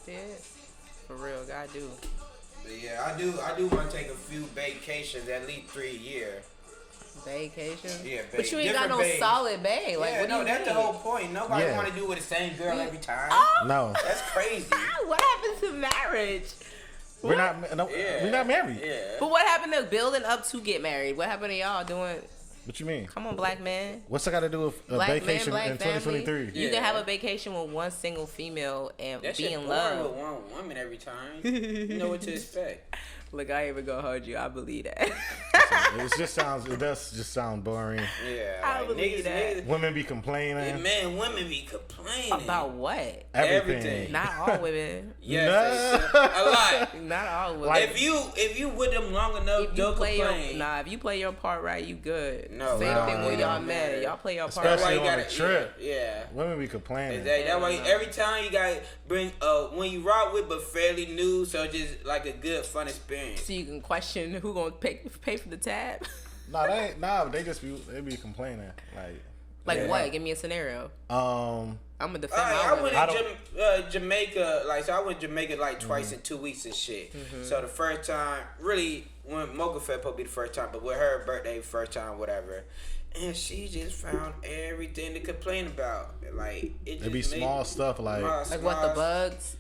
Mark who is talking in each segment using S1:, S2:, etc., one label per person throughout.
S1: Yeah, for real, God do.
S2: But yeah, I do want to take a few vacations, at least 3 a year.
S1: Vacation?
S2: Yeah,
S1: but you ain't got no solid bae. Like,
S2: yeah,
S1: what do you
S2: that's
S1: mean?
S2: the whole point. Nobody want to do with the same girl every time.
S1: Oh,
S3: no,
S2: that's crazy.
S1: What happened to marriage?
S3: We're not married.
S2: Yeah.
S1: But what happened to building up to get married? What happened to y'all doing?
S3: What you mean?
S1: Come on, black man.
S3: What's that got to do with a vacation in 2023?
S1: You can have a vacation with one single female and
S2: that
S1: be in love
S2: with one woman every time. You know what to expect.
S1: Look, I ain't even gonna hold you. I believe that.
S3: It does just sound boring.
S2: Yeah,
S1: I believe that.
S3: Women be complaining.
S2: Yeah, man, women be complaining
S1: about what?
S3: Everything.
S1: Not all women.
S2: Yes, a lot.
S1: Not all women.
S2: Like, if you with them long enough, don't complain.
S1: If you play your part right, you good.
S2: No,
S1: same thing when y'all mad. Y'all play your part
S3: especially
S1: right.
S3: on a trip.
S2: Yeah.
S3: Women be complaining.
S2: Exactly. That way, every time you got bring when you rock with, but fairly new, so just like a good fun experience.
S1: So you can question who gonna pay for the tab.
S3: They be complaining
S1: like what? Give me a scenario.
S3: I'm
S1: gonna defend my
S2: I went
S1: to
S2: Jamaica, I went to Jamaica twice in 2 weeks and shit.
S1: Mm-hmm.
S2: So the first time, really, when Mocha Fed probably the first time, but with her birthday, first time, whatever. And she just found everything to complain about. Like, it
S3: be small stuff like
S1: what, the bugs?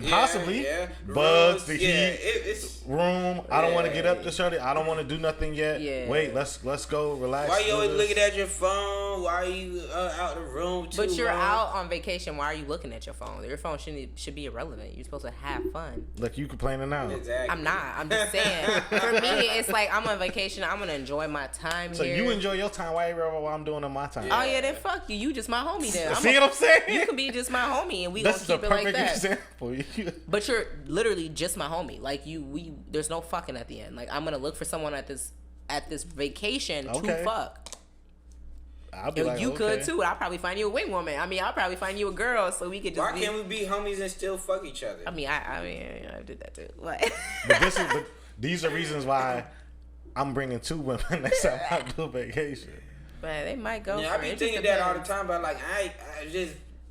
S3: Possibly.
S2: Yeah.
S3: Bugs, the heat,
S2: it's
S3: room. I don't want to get up this early. I don't want to do nothing yet.
S1: Yeah.
S3: Wait, let's go relax.
S2: Why you always looking at your phone? Why are you out the room too
S1: But you're
S2: long?
S1: out on vacation. Why are you looking at your phone? Your phone should be irrelevant. You're supposed to have fun.
S3: Look, you complaining now.
S2: Exactly.
S1: I'm not. I'm just saying. For me, it's like I'm on vacation. I'm gonna enjoy my time
S3: so
S1: here.
S3: So you enjoy your time while I'm doing on my time.
S1: Yeah. Oh yeah, then fuck you. You just my homie then.
S3: See what I'm saying?
S1: You can be just my homie, and we gonna keep it like that.
S3: Example.
S1: But you're literally just my homie. Like there's no fucking at the end. Like I'm gonna look for someone at this vacation to fuck.
S3: I'll be
S1: you could too. I'll probably find you a wing woman. I mean, I'll probably find you a girl so we could just.
S2: Why can't we be homies and still fuck each other?
S1: I mean, I did that too. But
S3: these are reasons why I'm bringing 2 women next time I do a vacation.
S1: But they might go.
S2: Yeah, I be thinking that all the time. But like, I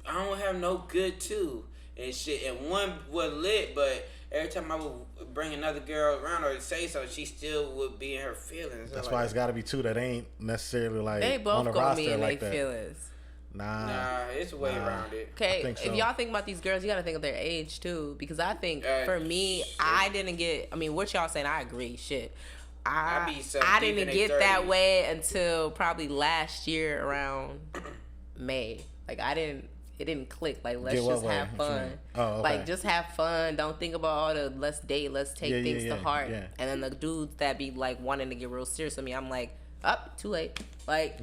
S2: don't have no good two. And shit, and one was lit, but every time I would bring another girl around or say so, she still would be in her feelings.
S3: That's why it's got to be 2 that ain't necessarily like
S1: they both
S3: on the
S1: gonna
S3: roster
S1: be in
S3: like
S1: their
S3: that.
S1: feelings.
S2: Nah, it's a way around it.
S1: Okay, if y'all think about these girls, you gotta think of their age too, because I think for me, I didn't get. I mean, what y'all saying, I agree. Shit. I didn't get that way until probably last year around May. Like it didn't click. Like, let's just have fun.
S3: Oh, okay.
S1: Like, just have fun. Don't think about all the let's date, let's take things to heart.
S3: Yeah.
S1: And then the dudes that be like wanting to get real serious with me, I'm like, too late. Like,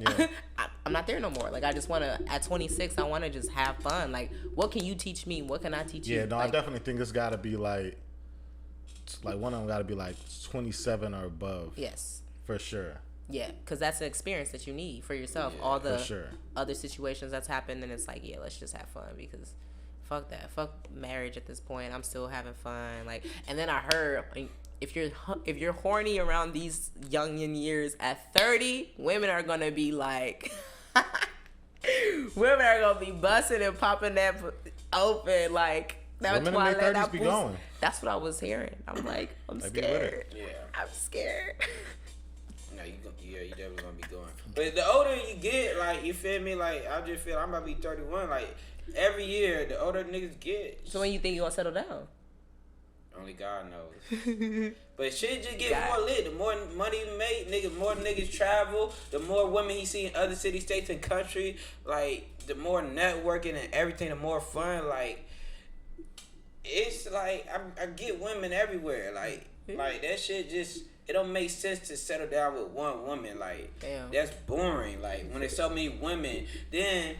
S1: I'm not there no more. Like, I just want to, at 26, I want to just have fun. Like, what can you teach me? What can I teach you?
S3: Yeah, no, I definitely think it's got to be like one of them got to be like 27 or above.
S1: Yes.
S3: For sure.
S1: Yeah, because that's an experience that you need for yourself.
S2: Yeah,
S1: all the other situations that's happened, and it's like, yeah, let's just have fun, because fuck that. Fuck marriage at this point. I'm still having fun. Like, and then I heard if you're horny around these young years at 30, women are gonna be like, women are gonna be busting and popping that open like.
S3: Women in their 30s be going.
S1: That's what I was hearing. I'm like, I'm scared.
S2: Yeah,
S1: I'm scared.
S2: No, you definitely gonna be going. But the older you get, like, you feel me? Like, I just feel I'm about to be 31. Like, every year, the older niggas get.
S1: So when you think you gonna settle down?
S2: Only God knows. But shit just get more lit. The more money you make, more niggas travel, the more women he see in other cities, states, and country. Like, the more networking and everything, the more fun. Like, it's like I get women everywhere. Like that shit just. It don't make sense to settle down with one woman. Like, that's boring. Like, when there's so many women, then,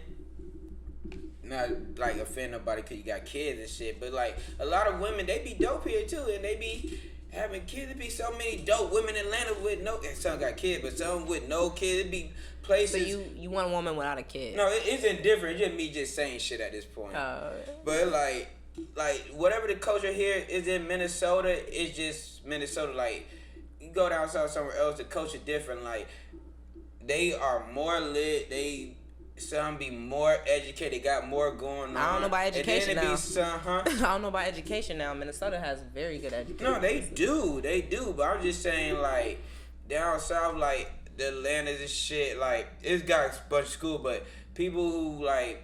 S2: not, like, offend nobody because you got kids and shit, but, like, a lot of women, they be dope here, too, and they be having kids. There be so many dope women in Atlanta with some got kids, but some with no kids. It be places.
S1: So you want a woman without a kid?
S2: No, it's indifferent. It's just me just saying shit at this point. But, like, whatever the culture here is in Minnesota, it's just Minnesota, like, you go down south somewhere else, the culture different. Like, they are more lit. They some be more educated, got more going on.
S1: I don't know about education now.
S2: I
S1: don't know about education now. Minnesota has very good education.
S2: No, they do. But I'm just saying, like, down south, like, the Atlanta's and shit, like, it's got a bunch of school, but people who, like,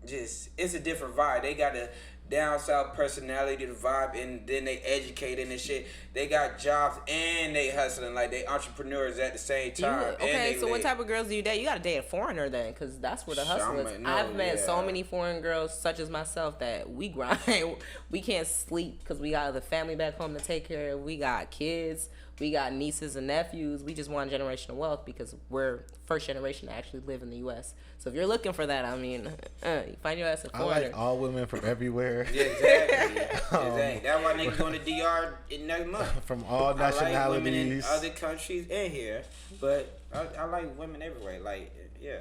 S2: just, it's a different vibe. They got a down south personality, the vibe, and then they educated and shit. They got jobs and they hustling, like they entrepreneurs at the same time.
S1: Okay, so what type of girls do you date? You gotta date a foreigner then, because that's where the hustle is. I've met so many foreign girls, such as myself, that we grind. We can't sleep because we got the family back home to take care of. We got kids. We got nieces and nephews. We just want generational wealth because we're first generation to actually live in the U.S. So if you're looking for that, I mean, you find your ass a foreigner.
S3: I like all women from everywhere.
S2: Yeah, exactly. Exactly. That's why niggas going to DR next month.
S3: From all nationalities. I like
S2: women in other countries and here, but I like women everywhere. Like, yeah,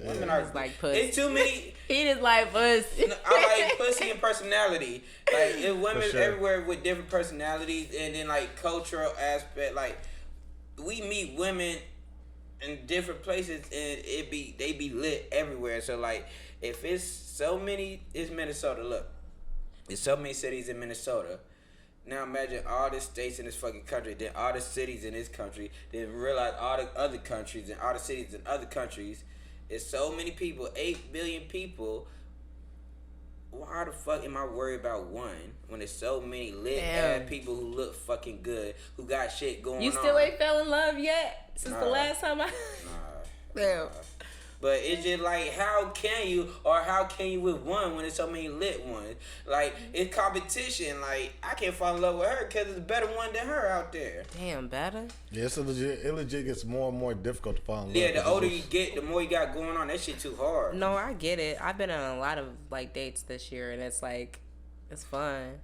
S2: women are
S1: like pussy.
S2: It's too many.
S1: He just like pussy.
S2: I like pussy and personality. Like, it's women everywhere with different personalities, and then like cultural aspect. Like, we meet women in different places, and they be lit everywhere. So like, if it's so many, it's Minnesota. Look, there's so many cities in Minnesota. Now imagine all the states in this fucking country, then all the cities in this country, then realize all the other countries and all the cities in other countries. It's so many people, 8 billion people. Why the fuck am I worried about one when there's so many lit ass people who look fucking good, who got shit going on?
S1: You still ain't fell in love yet since the last time I... Damn.
S2: But it's just like, how can you with one when there's so many lit ones? Like, it's competition. Like, I can't fall in love with her because there's a better one than her out there.
S1: Damn, better?
S3: Yeah, it legit gets more and more difficult to fall in love.
S2: Yeah, the older you get, the more you got going on. That shit too hard.
S1: No, I get it. I've been on a lot of, like, dates this year, and it's like, it's fun.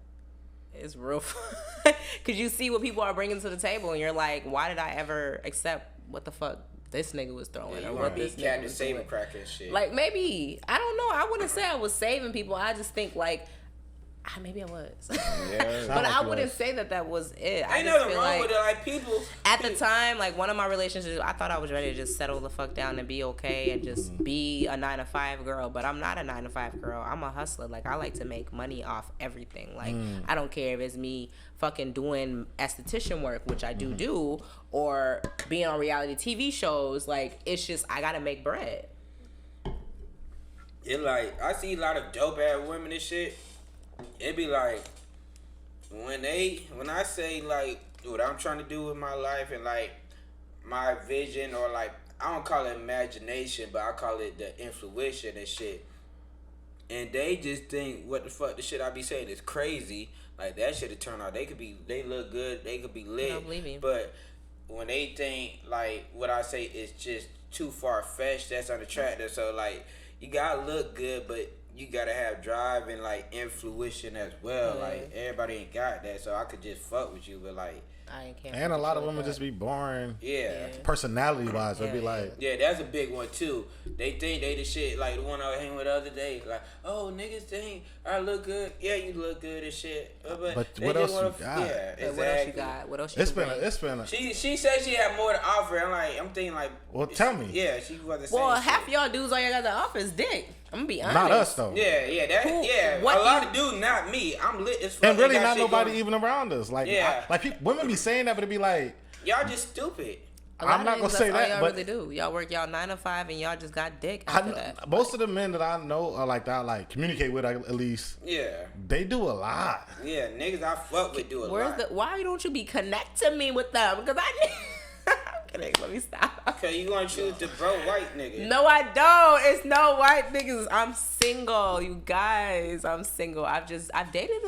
S1: It's real fun. Because you see what people are bringing to the table, and you're like, why did I ever accept what the fuck this nigga was throwing, or what this nigga was doing.
S2: Crack and shit.
S1: Like, maybe, I don't know. I wouldn't say I was saving people. I just think, like, maybe I was. Yeah, but I wouldn't say that was it.
S2: Ain't nothing wrong with it. Like, people.
S1: At the time, like, one of my relationships, I thought I was ready to just settle the fuck down and be okay and just be a 9-to-5 girl. But I'm not a 9-to-5 girl. I'm a hustler. Like, I like to make money off everything. Like, I don't care if it's me fucking doing esthetician work, which I do, or being on reality TV shows. Like, it's just, I gotta make bread.
S2: It like, I see a lot of dope ass women and shit. It be like, when I say like what I'm trying to do with my life and like my vision, or like, I don't call it imagination, but I call it the intuition and shit. And they just think what the fuck the shit I be saying is crazy. Like, that shit turn out. They look good. They could be lit.
S1: I don't believe you.
S2: But when they think like what I say is just too far fetched, that's unattractive. So like, you gotta look good, but you gotta have drive and like intuition as well. Like, everybody ain't got that, so I could just fuck with you, but like,
S1: I ain't care.
S3: And a lot of women just be boring.
S2: Yeah.
S3: Personality wise, they'll be like.
S2: Yeah, that's a big one too. They think they the shit. Like the one I was hanging with the other day. Like, oh, niggas think I look good. Yeah, you look good and shit. But
S3: what else you got?
S2: Yeah, exactly.
S1: What else you got? What else you
S3: It's been a.
S2: She said she had more to offer. I'm thinking like.
S3: Well, tell me.
S2: Yeah, she wasn't saying.
S1: Well, half y'all dudes all you got to offer is dick. I'm gonna be honest.
S3: Not us though.
S2: Yeah. A lot of dudes, not me. I'm lit as fuck.
S3: And really, not nobody even around us. Like, women be saying that, but it be like,
S2: y'all just stupid.
S3: I'm not gonna say that,
S1: y'all
S3: but
S1: really do. Y'all work y'all 9 to 5, and y'all just got dick after that.
S3: Most of the men that I know are like that. I like communicate with at least.
S2: Yeah.
S3: They do a lot.
S2: Yeah, niggas I fuck with do a lot.
S1: Why don't you be connecting me with them? Because let me stop.
S2: Okay, you gonna choose the bro white nigga?
S1: No, I don't. It's no white niggas. I'm single, you guys. I'm single. I've dated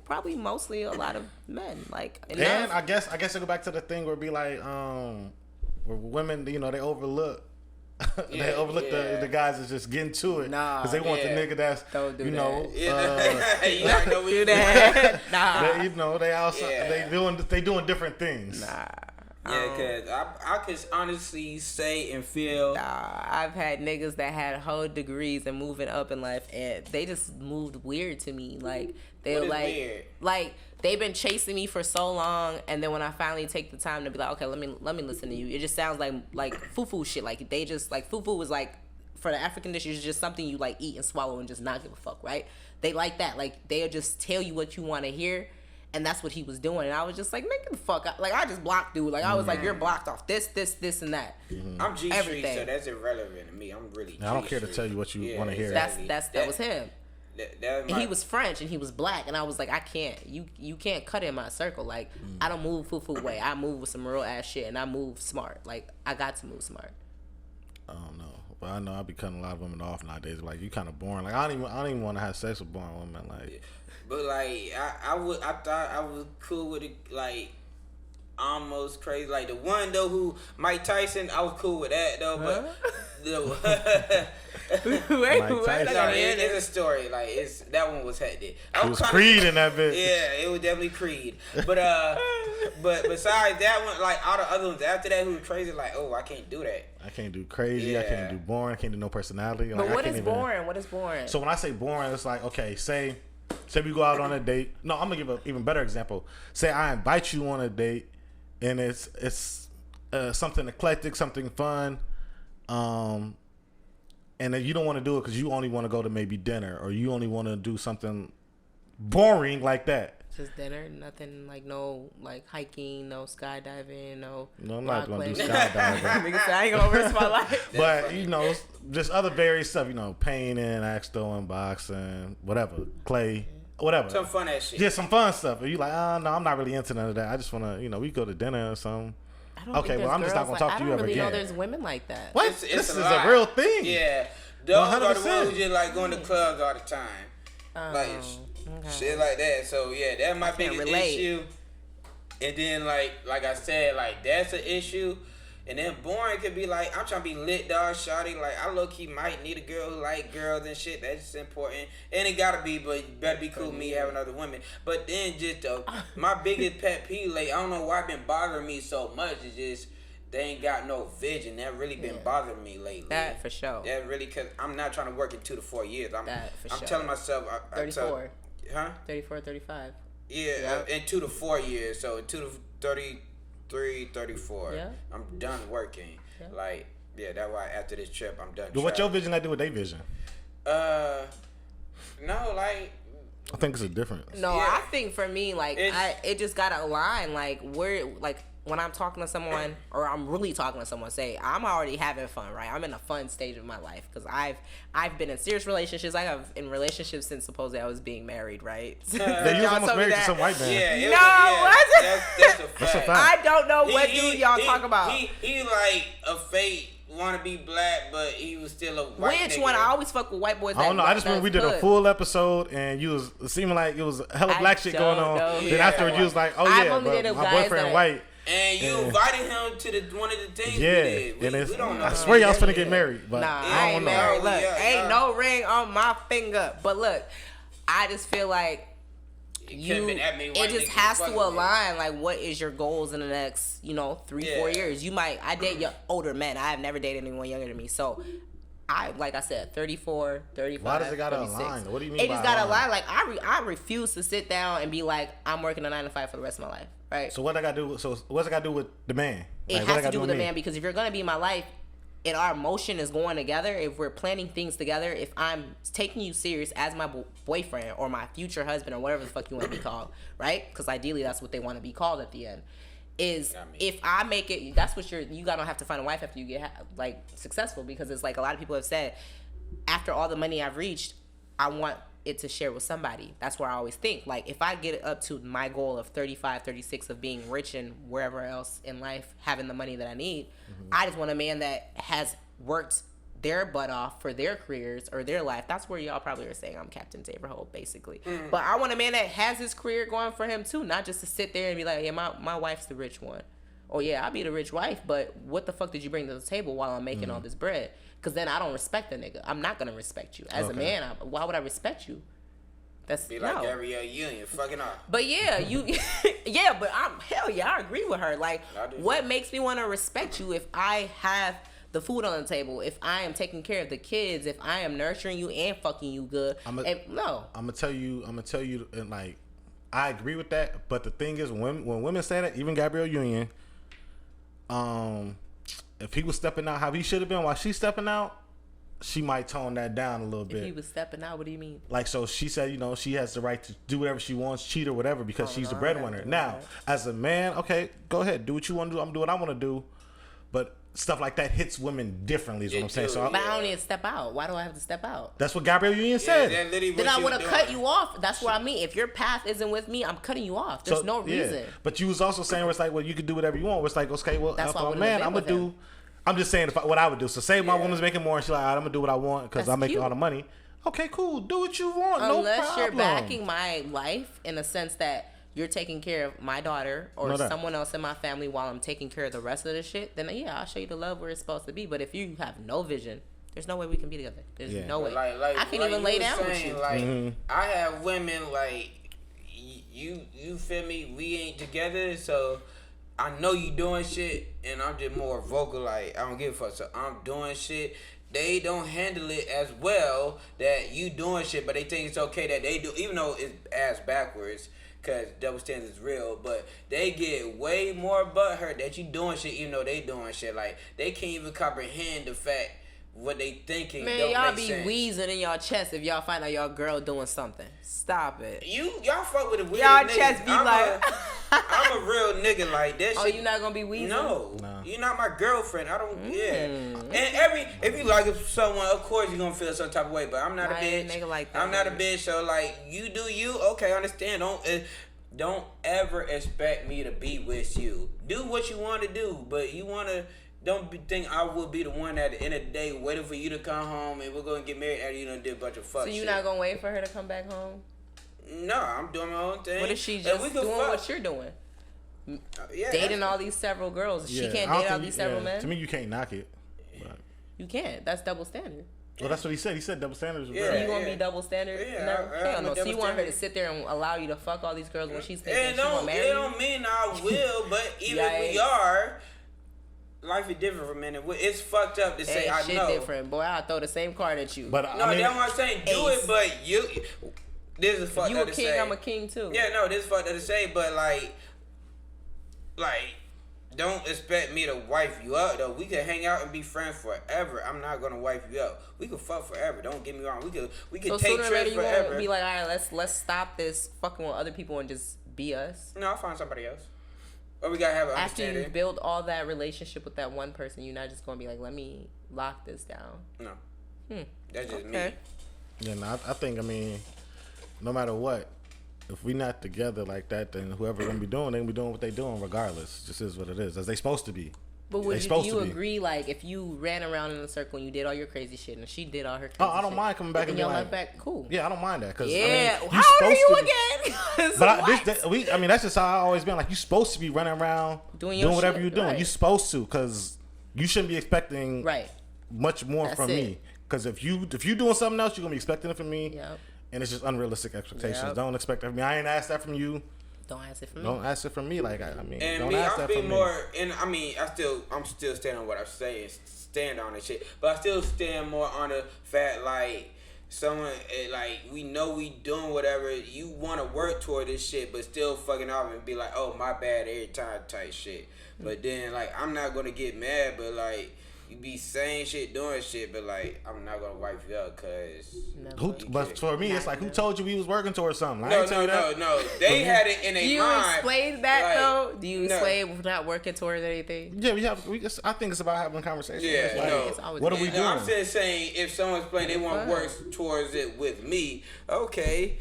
S1: probably mostly a lot of men. Like, enough.
S2: And
S3: I guess I go back to the thing where it be like, where women, they overlook. They overlook the guys that's just getting to it because they want the nigga that's
S1: don't do
S2: you
S1: know
S2: do that.
S1: Nah,
S3: they outside. They doing different things.
S1: Nah.
S2: Yeah, because I can honestly say and feel.
S1: I've had niggas that had whole degrees and moving up in life, and they just moved weird to me. Like, they were like they've been chasing me for so long, and then when I finally take the time to be like, okay, let me listen to you, it just sounds like foo-foo shit. Like, they just, like, foo-foo was like for the African dishes, it's just something you like eat and swallow and just not give a fuck, right? They like that. Like, they'll just tell you what you want to hear. And that's what he was doing. And I was just like, make the fuck up. Like, I just blocked dude. Like, I was like, you're blocked off this, and that.
S2: I'm G Street, so that's irrelevant to me. I'm really
S3: I don't care to tell you what you want to hear.
S1: That was him.
S2: And
S1: he was French and he was black. And I was like, I can't. You can't cut in my circle. Like, I don't move foo way. I move with some real ass shit. And I move smart. Like, I got to move smart.
S3: I don't know. But I know I be cutting a lot of women off nowadays. Like, you kind of boring. Like, I don't even want to have sex with boring women. Like,
S2: but like I thought I was cool with it, like almost crazy. Like the one though who Mike Tyson, I was cool with that though. But
S1: wait,
S2: it's a story. Like that one was hectic.
S3: It was Creed in that bitch.
S2: Yeah, it was definitely Creed. But besides that one, like all the other ones after that who were crazy, like I can't do that.
S3: I can't do crazy. Yeah. I can't do boring. I can't do no personality.
S1: But
S3: like,
S1: what is boring? What is boring?
S3: So when I say boring, it's like, okay, say we go out on a date. No, I'm gonna give an even better example. Say I invite you on a date, and it's something eclectic, something fun, and then you don't want to do it because you only want to go to maybe dinner, or you only want to do something boring like that.
S1: Just dinner, nothing like no like hiking, no skydiving, no.
S3: No, I'm not gonna do skydiving.
S1: Nigga said I ain't gonna risk my life.
S3: But just other various stuff. Painting, axe throwing, boxing, whatever, clay, whatever.
S2: Some fun ass shit.
S3: Just some fun stuff. And you like, no, I'm not really into none of that. I just wanna, we go to dinner or something.
S1: Okay, well, I'm just not gonna talk to you ever again. I don't really know there's women like that.
S3: What? This is a real thing.
S2: Yeah, those 100%. Are the ones who just like going to clubs all the time, like shit like that. So yeah, that might be an issue. And then like I said, like that's an issue. And then boring could be like, I'm trying to be lit, dog, shawty. Like, I low-key might need a girl who like girls and shit. That's just important. And it gotta be, but it better be cool with me having other women. But then just my biggest pet peeve, like, I don't know why it been bothering me so much. It's just, they ain't got no vision. That really been bothering me lately.
S1: That for sure.
S2: That really, because I'm not trying to work in 2 to 4 years. I'm
S1: sure.
S2: telling myself.
S1: 34.
S2: 34,
S1: 35.
S2: Yeah, in 2 to 4 years. So 2 to 33, 34. Yeah. I'm done working. Yeah. Like, that's why after this trip, I'm done.
S3: But what's your vision got to do with their vision?
S2: No, like.
S3: I think it's a difference.
S1: No, I think for me, like, it just got to align. Like, when I'm talking to someone, or I'm really talking to someone, say I'm already having fun, right? I'm in a fun stage of my life because I've been in serious relationships. I have in relationships since supposedly I was being married, right?
S3: Yeah, you was almost married to some white man.
S2: Yeah,
S1: that's a fact. I don't know what dude y'all talk about.
S2: He like a fake want to be black, but he was still a white nigga.
S1: Which one? I always fuck with white boys.
S3: I don't know. I just remember we did a full episode and you was seeming like it was hella black shit going on. Then afterwards you was like, oh yeah, but my boyfriend white.
S2: And you invited him to one of the things we did. We don't know.
S3: I swear y'all finna get married. But
S1: I ain't married. Look, ain't no ring on my finger. But look, I just feel like it just has to align. Like, what is your goals in the next, 3-4 years? I date older men. I have never dated anyone younger than me. So, like I said, 34, 35.
S3: Why does it gotta align? What do you mean?
S1: It just gotta align. Like, I refuse to sit down and be like, I'm working a 9 to 5 for the rest of my life. Right.
S3: So what's it got to do with the man?
S1: It has to do with the man, because if you're gonna be in my life and our emotion is going together, if we're planning things together, if I'm taking you serious as my boyfriend or my future husband or whatever the fuck you want to be called, right? Because ideally that's what they want to be called at the end. If I make it, that's what you gotta have to find a wife after you get successful, because it's like a lot of people have said, after all the money I've reached, I want it to share with somebody. That's where I always think, like, if I get up to my goal of 35, 36 of being rich and wherever else in life, having the money that I need, I just want a man that has worked their butt off for their careers or their life. That's where y'all probably are saying I'm Captain Taberhold, basically. But I want a man that has his career going for him too, not just to sit there and be like, yeah, my wife's the rich one. Oh yeah, I'll be the rich wife, but what the fuck did you bring to the table while I'm making all this bread? Because then I don't respect the nigga. I'm not gonna respect you as a man. Why would I respect you? That's
S2: be like Gabrielle Union, fucking off.
S1: But yeah, but I agree with her. Like, what makes me want to respect you if I have the food on the table, if I am taking care of the kids, if I am nurturing you and fucking you good? I'm gonna tell you,
S3: and like, I agree with that. But the thing is, when women say that, even Gabrielle Union, if he was stepping out how he should have been while she's stepping out, she might tone that down a little bit.
S1: If he was stepping out, what do you mean?
S3: Like, so she said, you know, she has the right to do whatever she wants, cheat or whatever, because she's the breadwinner. Now, as a man, okay, go ahead, do what you want to do. I'm doing what I want to do. But stuff like that hits women differently, is what I'm saying. So
S1: but I don't need to step out. Why do I have to step out?
S3: That's what Gabrielle Union said.
S1: Then I would have cut you off. That's what I mean. If your path isn't with me, I'm cutting you off. There's no reason. Yeah.
S3: But you was also saying where it's like, well, you could do whatever you want. Where it's like, okay, well, that's why man, I'm gonna do. I'm just saying what I would do. So say my woman's making more, and she's like, all right, I'm gonna do what I want because I'm making all the money. Okay, cool. Do what you want.
S1: Unless
S3: no problem.
S1: You're backing my life in a sense that you're taking care of my daughter or someone else in my family while I'm taking care of the rest of the shit, then yeah, I'll show you the love where it's supposed to be. But if you have no vision, there's no way we can be together. There's no way. I can't even lay down with you.
S2: Like, I have women like you feel me? We ain't together, so I know you doing shit, and I'm just more vocal. Like, I don't give a fuck. So I'm doing shit. They don't handle it as well that you doing shit, but they think it's okay that they do, even though it's ass backwards. Cause double standards is real, but they get way more butthurt that you doing shit, even though they doing shit. Like, they can't even comprehend the fact what they thinking.
S1: Man, y'all be wheezing in y'all chest if y'all find out y'all girl doing something. Stop it.
S2: Y'all fuck with a weird
S1: y'all
S2: nigga.
S1: Chest be
S2: I'm a real nigga like that.
S1: Oh, you not gonna be wheezing?
S2: No, you're not my girlfriend. I don't. And if you like someone, of course you're gonna feel some type of way. But I'm not a bitch.
S1: Nigga like that,
S2: I'm not a bitch. So like, you do you. Okay, I understand. Don't ever expect me to be with you. Do what you want to do, but you want to. Don't think I will be the one at the end of the day waiting for you to come home and we're going to get married after you done did a bunch of fuck shit.
S1: So you're not going to wait for her to come back home?
S2: No, I'm doing my own thing.
S1: What if she's just doing what you're doing? Dating all these several girls. She can't date all these several men?
S3: To me, you can't knock it. But.
S1: You can't. That's double standard.
S3: Well, that's what he said. He said double standards.
S1: So you going to be double standard?
S2: Yeah.
S1: No. So you want her to sit there and allow you to fuck all these girls when she's thinking she want to marry you?
S2: It don't mean I will, but even if we are... Life is different for men. It's fucked up to say I know.
S1: Shit different, boy. I'll throw the same card at you.
S2: But no, that's what I'm saying. Do it, but you. This is fucked up to say.
S1: You a king, I'm a king too.
S2: Yeah, no, this is fucked up to say, but like, don't expect me to wife you up though. We can hang out and be friends forever. I'm not gonna wife you up. We can fuck forever. Don't get me wrong. We can take trips forever.
S1: Won't be like, all right, let's stop this fucking with other people and just be us.
S2: No, I'll find somebody else. Or we gotta have an understanding.
S1: After you build all that relationship with that one person, you're not just gonna be like, let me lock this down.
S2: No. That's just me.
S3: Yeah, no, I think, I mean, no matter what, if we not together like that, then whoever gonna be doing, they gonna be doing what they doing regardless. Just is what it is, as they supposed to be.
S1: But would you agree, like, if you ran around in a circle and you did all your crazy shit and she did all her crazy shit?
S3: I don't mind coming back and being like,
S1: back, cool.
S3: Yeah, I don't mind that. Cause,
S1: yeah.
S3: I mean,
S1: how old are you again?
S3: But I mean, that's just how I always been. Like, you supposed to be running around doing whatever you're doing. Right. You're supposed to, because you shouldn't be expecting much more from me. Because if you doing something else, you're going to be expecting it from me. Yep. And it's just unrealistic expectations. Yep. Don't expect that from me. I ain't asked that from you.
S1: Don't ask it from me.
S3: Don't ask it from me. Like, I mean,
S2: and
S3: don't
S2: me,
S3: ask that from me.
S2: And I mean, I'm still standing on what I'm saying, stand on this shit. But I still stand more on the fact, like, someone, like, we know we doing whatever. You want to work toward this shit, but still fucking off and be like, oh, my bad every time type shit. But then, like, I'm not going to get mad, but, like, you be saying shit, doing shit, but like, I'm not gonna wipe you up, cause.
S3: But for me, it's like, who told you we was working towards something?
S2: No. They had it in their mind.
S1: Do you explain that like, though? Do you explain not working towards anything?
S3: Yeah, I think it's about having a conversation.
S2: Yeah,
S3: like, what are we doing?
S2: I'm just saying, if someone explain they want to work towards it with me, okay,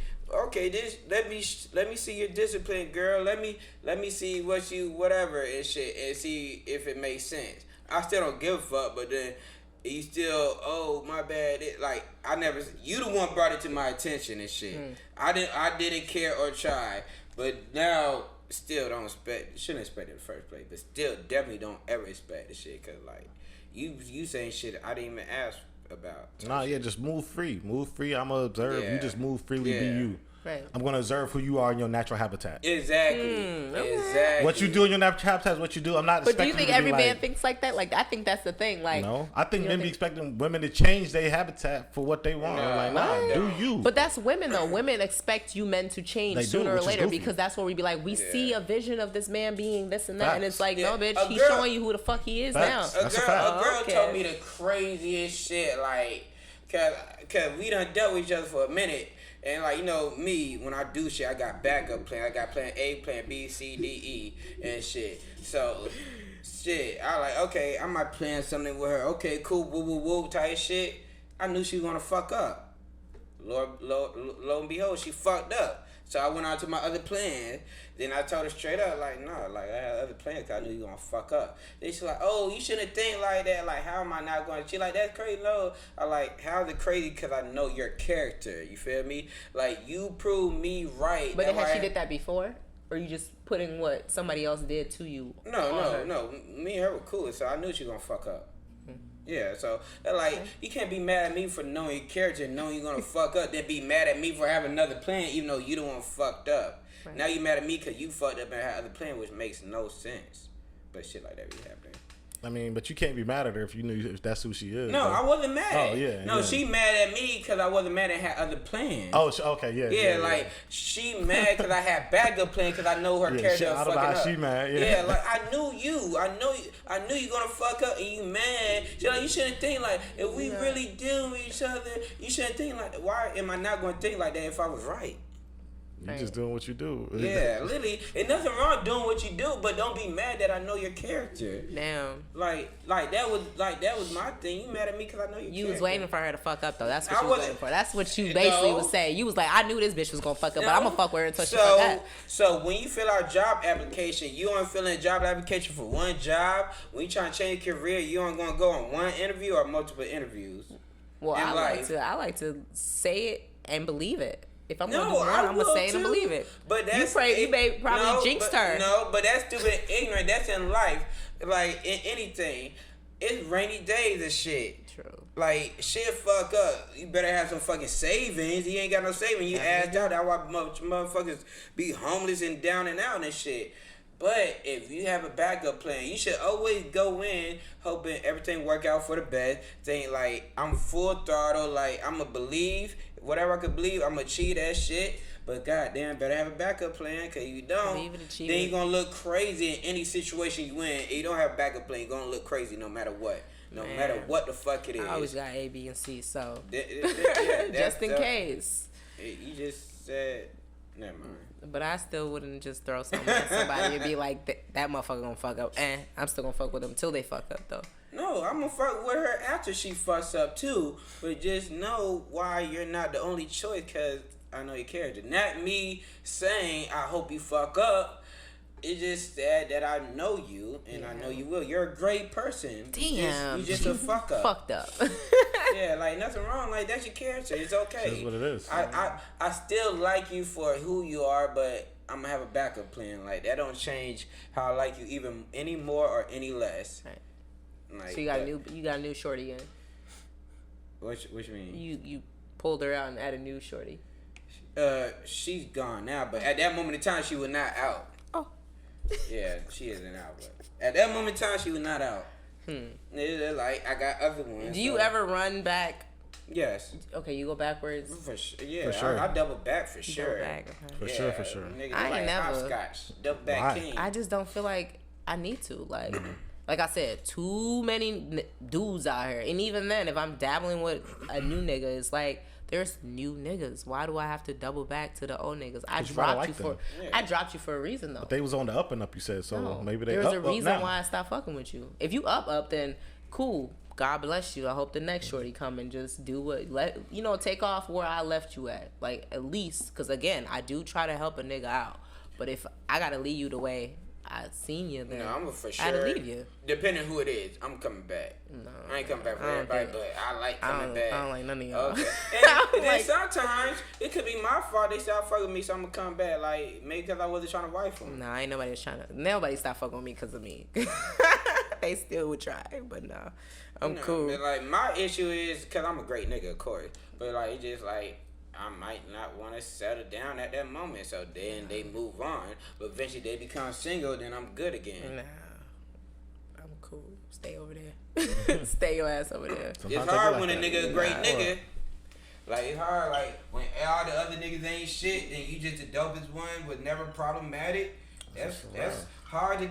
S2: this let me see your discipline, girl. Let me see what you whatever and shit, and see if it makes sense. I still don't give a fuck, but then you still, oh, my bad. You the one brought it to my attention and shit. I didn't care or try, but now still shouldn't expect it in the first place, but still definitely don't ever expect the shit, cause like you saying shit I didn't even ask about.
S3: Nah, yeah, just move free. I'ma observe. You just move freely, be you.
S1: Right.
S3: I'm going to observe who you are in your natural habitat.
S2: Exactly. Exactly.
S3: What you do in your natural habitat is what you do. I'm not.
S1: But do you think every man thinks like that? Like, I think that's the thing. Like,
S3: no, I think men be expecting women to change their habitat for what they want. Do you?
S1: But that's women though. Women expect you men to change sooner or later because that's where we be like, we see a vision of this man being this and that, and it's like, no, bitch, he's showing you who the fuck he is now.
S2: A girl told me the craziest shit, like, cause we done dealt with each other for a minute. And, like, you know, me, when I do shit, I got backup plan. I got plan A, plan B, C, D, E, and shit. So, shit, I like, okay, I might plan something with her. Okay, cool, woo, woo, woo, type shit. I knew she was going to fuck up. Lo and behold, she fucked up. So I went on to my other plan. Then I told her straight up, like, no, like, I had other plans because I knew you were going to fuck up. Then she's like, oh, you shouldn't think like that. Like, how am I not going to? She like, that's crazy. No. I like, how's it crazy? Because I know your character. You feel me? Like, you proved me right.
S1: But had she did that before? Or you just putting what somebody else did to you?
S2: No. Me and her were cool, so I knew she was going to fuck up. Yeah, so like you can't be mad at me for knowing your character and knowing you're gonna fuck up, then be mad at me for having another plan even though you the one fucked up. Right. Now you mad at me because you fucked up and had other plan, which makes no sense. But shit like that be happening.
S3: I mean, but you can't be mad at her if you knew if that's who she is.
S2: No, I wasn't mad.
S3: Oh, yeah.
S2: No, she mad at me because I wasn't mad and had other plans.
S3: Oh, okay, yeah.
S2: Yeah, like, she mad because I had backup plan because I know her character was fucking up.
S3: She mad,
S2: yeah. Like, I knew you. I knew you gonna fuck up and you mad. She like, you shouldn't think like, if we really deal with each other, you shouldn't think like that. Why am I not gonna think like that if I was right?
S3: You just doing what you do.
S2: Yeah, literally. Ain't nothing wrong doing what you do, but don't be mad that I know your character.
S1: Damn.
S2: Like that was my thing. You mad at me because I know your character.
S1: You was waiting for her to fuck up though. That's what you was waiting for. That's what you basically was saying. You was like, I knew this bitch was gonna fuck up, but I'm gonna fuck with her until she fuck up.
S2: So when you fill out job application, you only fill in job application for one job. When you trying to change your career, you only gonna go on one interview or multiple interviews.
S1: Well, I like to say it and believe it. If I'm gonna do one, I'm gonna say it and believe it.
S2: But that's
S1: you may probably jinxed her.
S2: No, but that's stupid and ignorant. That's in life. Like in anything. It's rainy days and shit.
S1: True.
S2: Like shit fuck up. You better have some fucking savings. You ain't got no savings. You asked out. That's why motherfuckers be homeless and down and out and shit. But if you have a backup plan, you should always go in hoping everything work out for the best. Think like I'm full throttle. Like I'ma believe whatever I could believe. I'ma achieve that shit. But goddamn, better have a backup plan. Cause you don't, then you gonna look crazy in any situation you in. If you don't have a backup plan, you gonna look crazy no matter what. No matter what the fuck it is.
S1: I always got A, B, and C. So
S2: yeah,
S1: just in case.
S2: You just said. Never mind.
S1: But I still wouldn't just throw something at somebody and be like, that motherfucker gonna fuck up. I'm still gonna fuck with them until they fuck up, though.
S2: No, I'm gonna fuck with her after she fucks up, too. But just know why you're not the only choice, because I know your character. Not me saying, I hope you fuck up. It's just that I know you, and I know you will. You're a great person.
S1: Damn.
S2: You just a fuck up.
S1: Fucked up.
S2: Yeah, like, nothing wrong. Like, that's your character. It's okay.
S3: That's what it is.
S2: I still like you for who you are, but I'm going to have a backup plan. Like, that don't change how I like you even any more or any less.
S1: Right. Like, so you got a new shorty in.
S2: What you mean?
S1: You pulled her out and added a new shorty.
S2: She's gone now, but at that moment in time, she was not out.
S1: Oh.
S2: Yeah, she isn't out, but at that moment in time, she was not out. It's like, I got other ones.
S1: Do you ever run back?
S2: Yes.
S1: Okay, you go backwards?
S2: For sure. Yeah,
S3: for sure.
S2: I double back for sure.
S1: Double back, okay.
S3: For sure.
S2: Niggas
S1: I ain't never.
S2: Hopscotch. Double back king.
S1: I just don't feel like I need to. Like I said, too many dudes out here. And even then, if I'm dabbling with a new nigga, it's like, there's new niggas. Why do I have to double back to the old niggas? I dropped you for a reason, though.
S3: But they was on the up and up, you said. So maybe they
S1: there's
S3: up,
S1: a reason
S3: up now.
S1: why I stopped fucking with you. If you up, then cool. God bless you. I hope the next shorty come and just do take off where I left you at. Like, at least, because again, I do try to help a nigga out. But if I gotta leave you the way I seen you, then
S2: I'm for sure.
S1: I had to leave you.
S2: Depending who it is, I'm coming back.
S1: No,
S2: I ain't coming back for everybody, but I like coming back.
S1: I don't like none of y'all.
S2: Okay. And then sometimes it could be my fault. They start fucking with me, so I'm gonna come back. Like maybe because I wasn't trying to wife them.
S1: Nah, ain't nobody nobody stop fucking with me because of me. They still would try, but no, I'm cool.
S2: But like my issue is because I'm a great nigga, of course. But like it's just like I might not want to settle down at that moment. So then they move on. But eventually they become single, then I'm good again.
S1: Nah. I'm cool. Stay over there. Stay your ass over there.
S2: It's hard when a nigga a great nigga. Like, it's hard. Like, when all the other niggas ain't shit, then you just the dopest one, was never problematic. That's hard to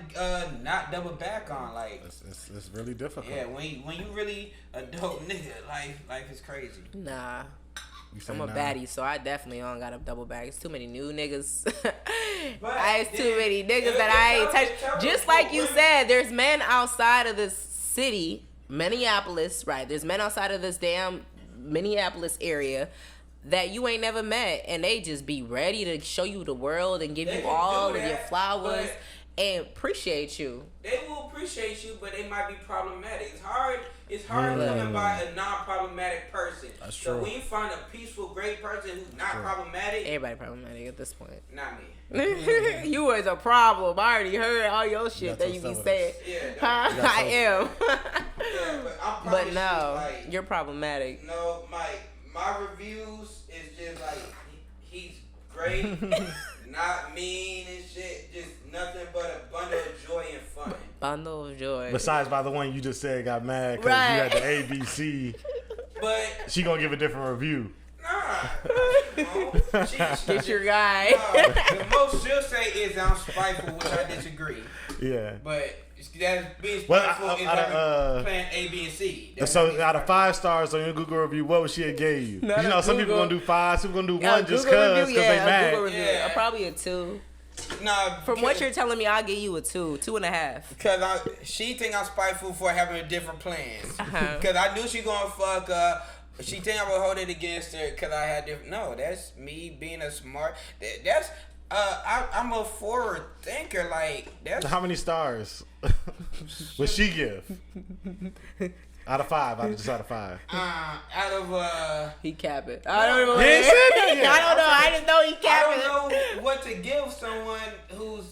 S2: not double back on. Like,
S3: it's really difficult.
S2: Yeah, when you really a dope nigga, life is crazy.
S1: Nah. I'm a baddie, so I definitely don't got to double back. It's too many new niggas. It's too many niggas that I ain't touched. Just like you said, there's men outside of this city, Minneapolis, right? There's men outside of this damn Minneapolis area that you ain't never met, and they just be ready to show you the world and give you all of your flowers and appreciate you.
S2: They will appreciate you, but they might be problematic. It's hard coming by a non-problematic person. That's true. So when you find a peaceful, great person who's not problematic,
S1: everybody problematic at this point.
S2: Not me.
S1: You was a problem. I already heard all your shit that you be saying. I am. But no, like, you're problematic.
S2: No, my reviews is just like, he's great, not mean and shit, just nothing but a bundle of joy and fun.
S1: Bundle of joy.
S3: Besides, by the one you just said got mad because you had the ABC. But she gonna give a different review.
S2: Nah.
S1: Get your guy.
S2: The most she'll say is I'm spiteful, which I disagree.
S3: Yeah.
S2: But that's being spiteful is playing A, B, and C.
S3: So out of 5 stars on your Google review, what would she have gave you? You know, some people gonna do 5, some people gonna do 1 just cause they mad.
S1: Yeah, probably a 2.
S2: Nah,
S1: from what you're telling me, I'll give you a 2, 2.5.
S2: Because she think I'm spiteful for having a different plans. Because I knew she gonna fuck up. She think I would hold it against her because I had different. No, that's me being a smart. That's I'm a forward thinker. Like, that's
S3: how many stars would she give? Out of 5, just out of 5.
S2: Out of
S1: he cap it. I don't even.
S3: He said that yet.
S1: I don't know. I just know he cap it.
S2: I don't know what to give someone who's.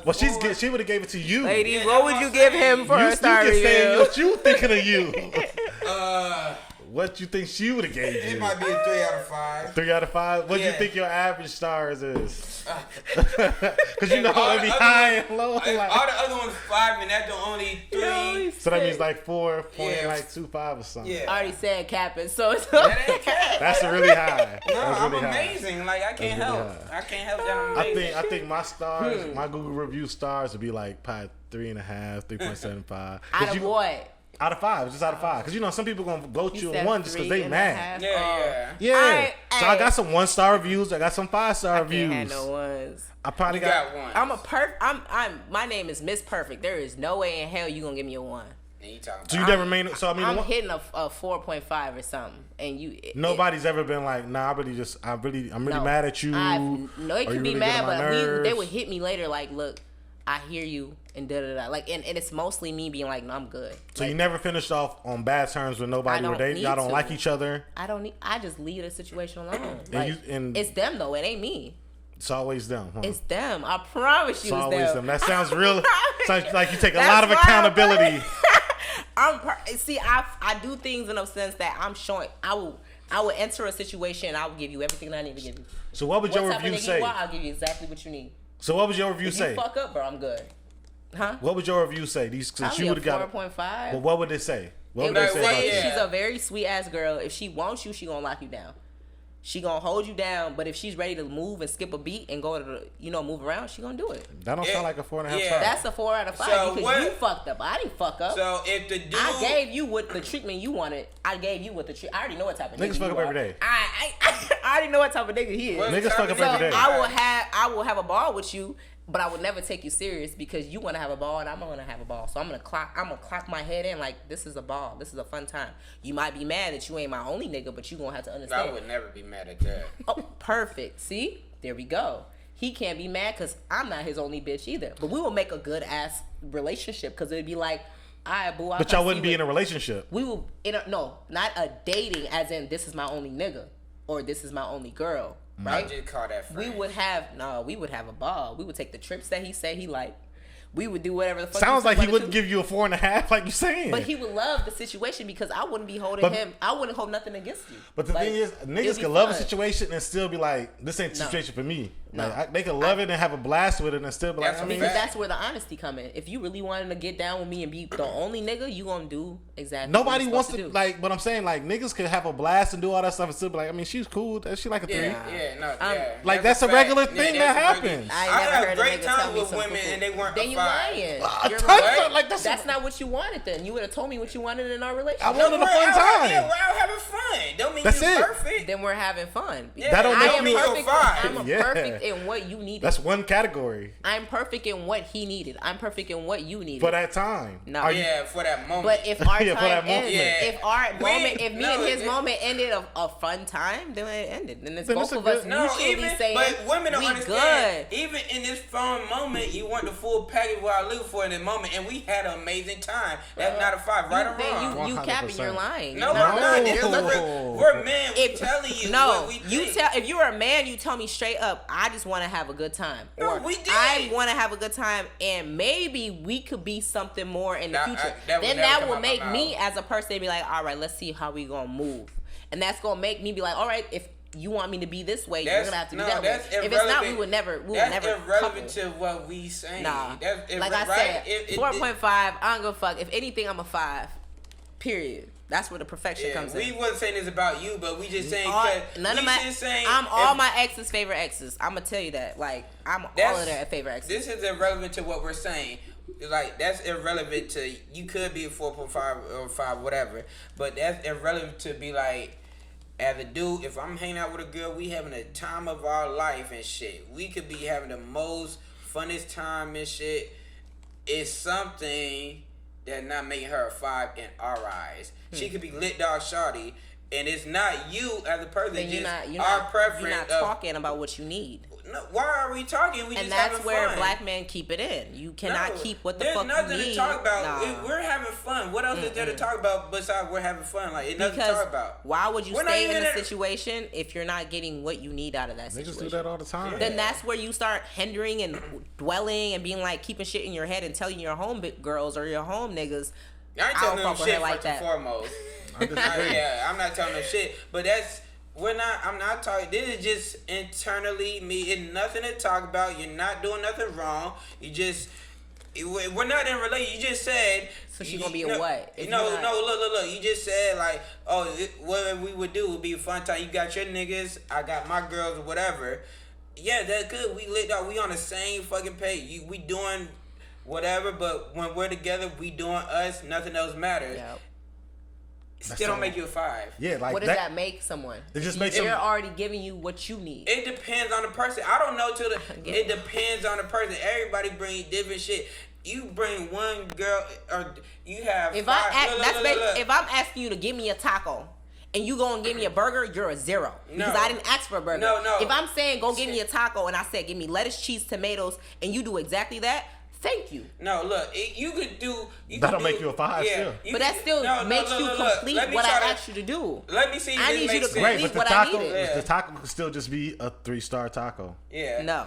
S3: Well, she would have gave it to you.
S1: Ladies, what would you give him for a star review?
S3: What you thinking of you? What you think she would have gave you?
S2: It might be a 3 out of 5.
S3: 3 out of 5? What do you think your average stars is? Because you know it'd be high and low.
S2: All the other ones 5, and that's the only 3.
S3: So that means like 4.25 or something.
S1: Yeah. I already said capping, so it's
S2: that ain't cap.
S3: That's really high.
S2: No, I'm really amazing. Like, I can't help. I can't help that I'm amazing.
S3: I think my stars, my Google review stars would be like probably 3.5, 3.75.
S1: Out of what?
S3: Out of 5, just out of 5. Because, you know, some people going to gloat you on 1 just because they mad.
S2: Yeah.
S3: So I got some 1-star reviews. I got some 5-star reviews.
S1: I can't have no ones.
S3: I probably got
S2: 1.
S1: My name is Miss Perfect. There is no way in hell you going to give me a 1.
S3: So you never made. So I mean,
S1: I'm hitting a 4.5 or something, and you.
S3: Nobody's ever been like, nah. I'm really mad at you.
S1: No, it could be mad, but they would hit me later. Like, look, I hear you, and da da da. Like, and it's mostly me being like, no, I'm good.
S3: So you never finished off on bad terms with nobody where y'all don't like each other.
S1: I just leave the situation alone. Like, it's them though. It ain't me.
S3: It's always them. Huh?
S1: It's them. I promise you,
S3: it's always them. That sounds real. Sounds like you take a
S1: That's
S3: lot of accountability.
S1: I do things in a sense that I'm showing. I will enter a situation and I will give you everything that I need to give you.
S3: So what would your review say?
S1: I'll give you exactly what you need.
S3: So what would your review say?
S1: If you fuck up, bro, I'm good. Huh?
S3: What would your review say? She would have got
S1: 4.5.
S3: But what would it say? What would they say about you?
S1: She's a very sweet ass girl. If she wants you, she gonna lock you down. She gonna hold you down, but if she's ready to move and skip a beat and go to move around, she gonna do it.
S3: That don't sound like a 4.5 star.
S1: That's a 4 out of 5 because you fucked up. I didn't fuck up.
S2: So if the dude,
S1: I gave you what the treatment you wanted. I gave you what the treatment. I already know what type of nigga
S3: niggas fuck up every day.
S1: I already know what type of nigga he is.
S3: Niggas fuck up every day.
S1: I will have a ball with you, but I would never take you serious because you want to have a ball and I'm gonna have a ball. So I'm gonna clock my head in like this is a ball. This is a fun time. You might be mad that you ain't my only nigga, but you gonna have to understand.
S2: I would never be mad at that.
S1: Oh, perfect. See, there we go. He can't be mad because I'm not his only bitch either. But we will make a good ass relationship because it'd be like, all right, boo.
S3: But y'all wouldn't be in a relationship.
S1: We will not a dating as in this is my only nigga or this is my only girl. Right?
S2: I just call that friends.
S1: We would have a ball. We would take the trips that he said he liked. we would do whatever the fuck.
S3: Sounds like he wouldn't give you a 4.5, like you saying.
S1: But he would love the situation because I wouldn't be holding him. I wouldn't hold nothing against you.
S3: But the thing is, niggas can love a situation and still be like, this ain't the situation for me. Like, they can love it and have a blast with it and still be like,
S1: that's where the honesty come in. If you really wanted to get down with me and be the only nigga, you gonna do exactly.
S3: Nobody wants to do. Like, but I'm saying, like, niggas could have a blast and do all that stuff and still be like, I mean, she's cool. She like a 3. Like, that's a regular thing that happens.
S2: I had a great time with women and they weren't
S1: then
S2: a 5.
S1: You're lying. Like, that's not what you wanted. Then you would have told me what you wanted in our relationship.
S3: I wanted a fun time.
S2: Yeah, we're out having fun. Don't mean you're perfect.
S1: Then we're having fun.
S3: That don't make me
S2: a 5.
S1: I'm perfect in what you needed.
S3: That's one category.
S1: I'm perfect in what he needed. I'm perfect in what you needed.
S3: For that time.
S2: No. For that moment.
S1: But if our time ended, if me and his moment ended a fun time, then it ended. Then it's both of us mutually saying,
S2: but women don't understand. Even in this fun moment, you want the full package what I live for in the moment, and we had an amazing time. That's not a 5, right or wrong?
S1: You capping, you're lying.
S2: No, we're not. We're men. We're telling you what we think.
S1: If you're a man, you tell me straight up, I just want to have a good time. Or
S2: we did.
S1: I want to have a good time, and maybe we could be something more in the future. Then that will make me as a person be like, all right, let's see how we gonna move, and that's gonna make me be like, all right, if you want me to be this way, you're gonna have to be that way. If it's not, we would never. That's
S2: irrelevant to what we saying.
S1: Nah, like I said, 4.5. I don't give a fuck. If anything, I'm a 5. Period. That's where the perfection comes in.
S2: We wasn't saying this about you, but we just saying
S1: I'm all my ex's favorite exes. I'm gonna tell you that. Like, I'm all of their favorite exes.
S2: This is irrelevant to what we're saying. Like, that's irrelevant to, you could be a 4.5 or 5, whatever, but that's irrelevant to be like, as a dude, if I'm hanging out with a girl, we having a time of our life and shit. We could be having the most funnest time and shit. It's something that not making her a 5 in our eyes. She could be lit dog shawty, and it's not you as a person.
S1: Then
S2: you're not
S1: talking about what you need.
S2: No, why are we talking?
S1: And that's where black men keep it in. You cannot keep what the fuck you need.
S2: There's nothing to talk about. We're having fun. What else is there to talk about besides we're having fun? Like, it's nothing to talk about.
S1: Why would you stay in a situation if you're not getting what you need out of that situation?
S3: Niggas do that all the time.
S1: Then that's where you start hindering and dwelling and being like, keeping shit in your head and telling your home girls or your home niggas,
S2: I ain't telling them shit like that. Foremost. I'm not telling them shit. But that's, I'm not talking. This is just internally me. It's nothing to talk about. You're not doing nothing wrong. We're not in a relationship. You just said.
S1: So she's gonna be a what?
S2: Look. You just said like, what we would do would be a fun time. You got your niggas. I got my girls or whatever. Yeah, that's good. We lit up. We on the same fucking page. We doing whatever, but when we're together, we doing us. Nothing else matters. Yep. Still don't make you a 5.
S3: Yeah, like
S1: what does that make someone?
S3: It just makes
S1: they're already giving you what you need.
S2: It depends on the person. I don't know it depends on the person. Everybody brings different shit. You bring one girl, or you have. If
S1: I'm asking you to give me a taco, and you go and give me a burger, you're a 0. Because I didn't ask for a burger.
S2: No.
S1: If I'm saying go give me a taco, and I said give me lettuce, cheese, tomatoes, and you do exactly that. Thank you.
S2: No, look, you could do.
S3: That'll make you a 5 still.
S1: But that still makes you complete what I asked you to do.
S2: Let me see if
S1: I need you to complete
S3: what
S1: I needed.
S3: The taco could still just be a 3-star taco.
S2: Yeah.
S1: No.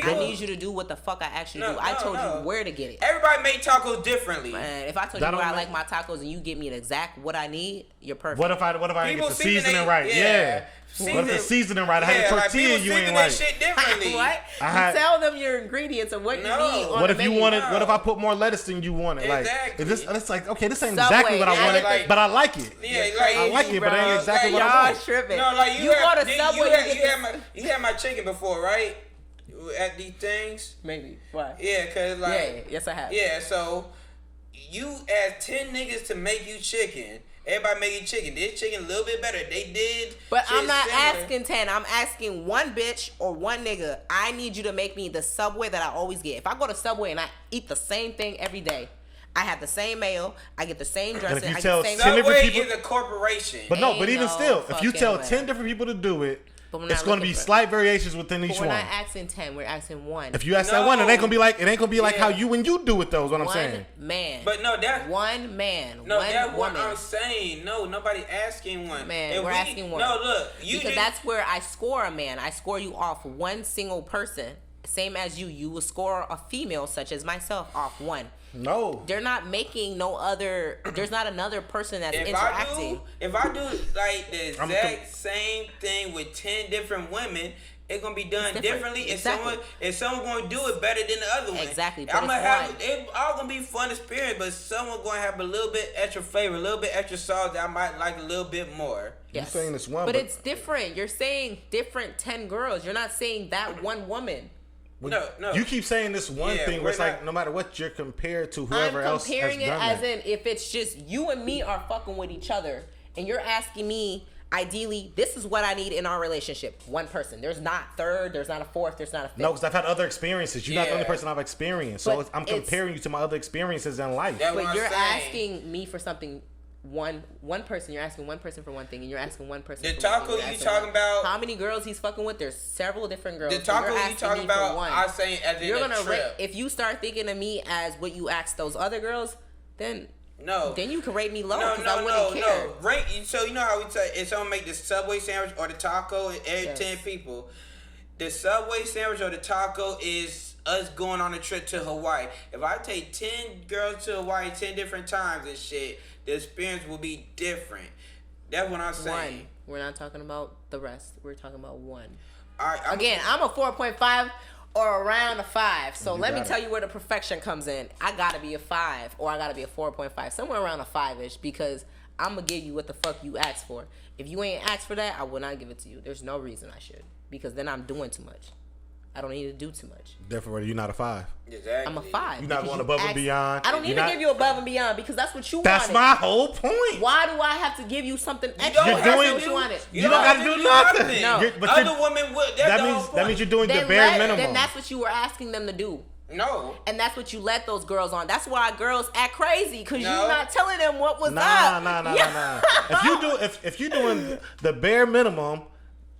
S1: I need you to do what the fuck I asked you to do. I told you where to get it.
S2: Everybody make tacos differently.
S1: Man, if I told you where I like my tacos and you give me the exact what I need, you're perfect.
S3: What if I didn't get the seasoning right? Yeah. What if the seasoning right? I had a tortilla you ain't like.
S2: Shit differently.
S1: What? You tell them your ingredients and what you need.
S3: What if you wanted? What if I put more lettuce than you wanted?
S2: Exactly.
S3: Like, it's like, okay, this ain't exactly what I wanted, but I like it.
S2: Yeah, I
S3: like it, but it ain't exactly what I want.
S1: Tripping.
S2: No, like
S1: you go to Subway.
S2: You had my chicken before, right? At these things.
S1: Maybe. Why?
S2: Yeah, cause like.
S1: Yeah. Yes, I have.
S2: Yeah, so you asked 10 niggas to make you chicken. Everybody making chicken. This chicken a little bit better. They did.
S1: But I'm not asking 10. I'm asking one bitch or one nigga. I need you to make me the Subway that I always get. If I go to Subway and I eat the same thing every day, I have the same mayo. I get the same dressing. I get the same.
S2: Subway is a corporation.
S3: But even still, if you tell 10 different people to do it, it's going to be slight variations within each one.
S1: We're not asking 10. We're asking 1.
S3: If you ask that one, it ain't gonna be like how you when you do it though. Is what I'm saying.
S1: One man.
S2: But no, that
S1: one man.
S2: No,
S1: one
S2: that's
S1: woman.
S2: what I'm saying. No, nobody asking one.
S1: Man, we're asking one.
S2: No, look,
S1: because that's where I score a man. I score you off one single person, same as you would score a female such as myself off 1.
S3: No.
S1: They're not making no other. There's not another person that's interacting.
S2: If I do like the exact same thing with 10 different women, it's gonna be done differently. Exactly. If someone gonna do it better than the other one.
S1: Exactly.
S2: I'm gonna have it all gonna be fun experience, but someone gonna have a little bit extra flavor, a little bit extra sauce that I might like a little bit more.
S1: Yes.
S3: You're saying it's one,
S1: but it's different. You're saying different 10 girls. You're not saying that one woman.
S2: No.
S3: You keep saying this one thing where it's like no matter what you're compared to whoever else has done that. I'm comparing it
S1: as in if it's just you and me are fucking with each other and you're asking me, ideally, this is what I need in our relationship. One person. There's not third, there's not a fourth, there's not a fifth.
S3: No, because I've had other experiences. You're not the only person I've experienced. So I'm comparing you to my other experiences in life.
S1: But you're asking me for something. One person, you're asking one person for one thing, and you're asking one person.
S2: The taco you talking about?
S1: How many girls he's fucking with? There's several different girls.
S2: The taco you talking about? I'm saying as in a trip.
S1: If you start thinking of me as what you asked those other girls, then then you can rate me low because I wouldn't care.
S2: Rate. So you know how we say if someone make the Subway sandwich or the taco, every 10 people, the Subway sandwich or the taco is us going on a trip to Hawaii. If I take 10 girls to Hawaii 10 different times and shit, the experience will be different. That's what I'm saying.
S1: One. We're not talking about the rest. We're talking about one.
S2: All right,
S1: I'm a 4.5 or around a 5. So let me tell you where the perfection comes in. I gotta be a 5 or I gotta be a 4.5. Somewhere around a 5-ish because I'm gonna give you what the fuck you asked for. If you ain't asked for that, I will not give it to you. There's no reason I should because then I'm doing too much. I don't need to do too much.
S3: Therefore, you're not a 5.
S2: Exactly.
S1: I'm a 5.
S3: You're not going above and beyond.
S1: I don't need to give you above and beyond because that's what you wanted.
S3: That's my whole point.
S1: Why do I have to give you something extra?
S3: You don't got to do nothing.
S2: No. Other women would.
S3: That means you're doing the bare minimum.
S1: Then that's what you were asking them to do.
S2: No.
S1: And that's what you let those girls on. That's why girls act crazy because you're not telling them what was
S3: up. Nah. If you're doing the bare minimum,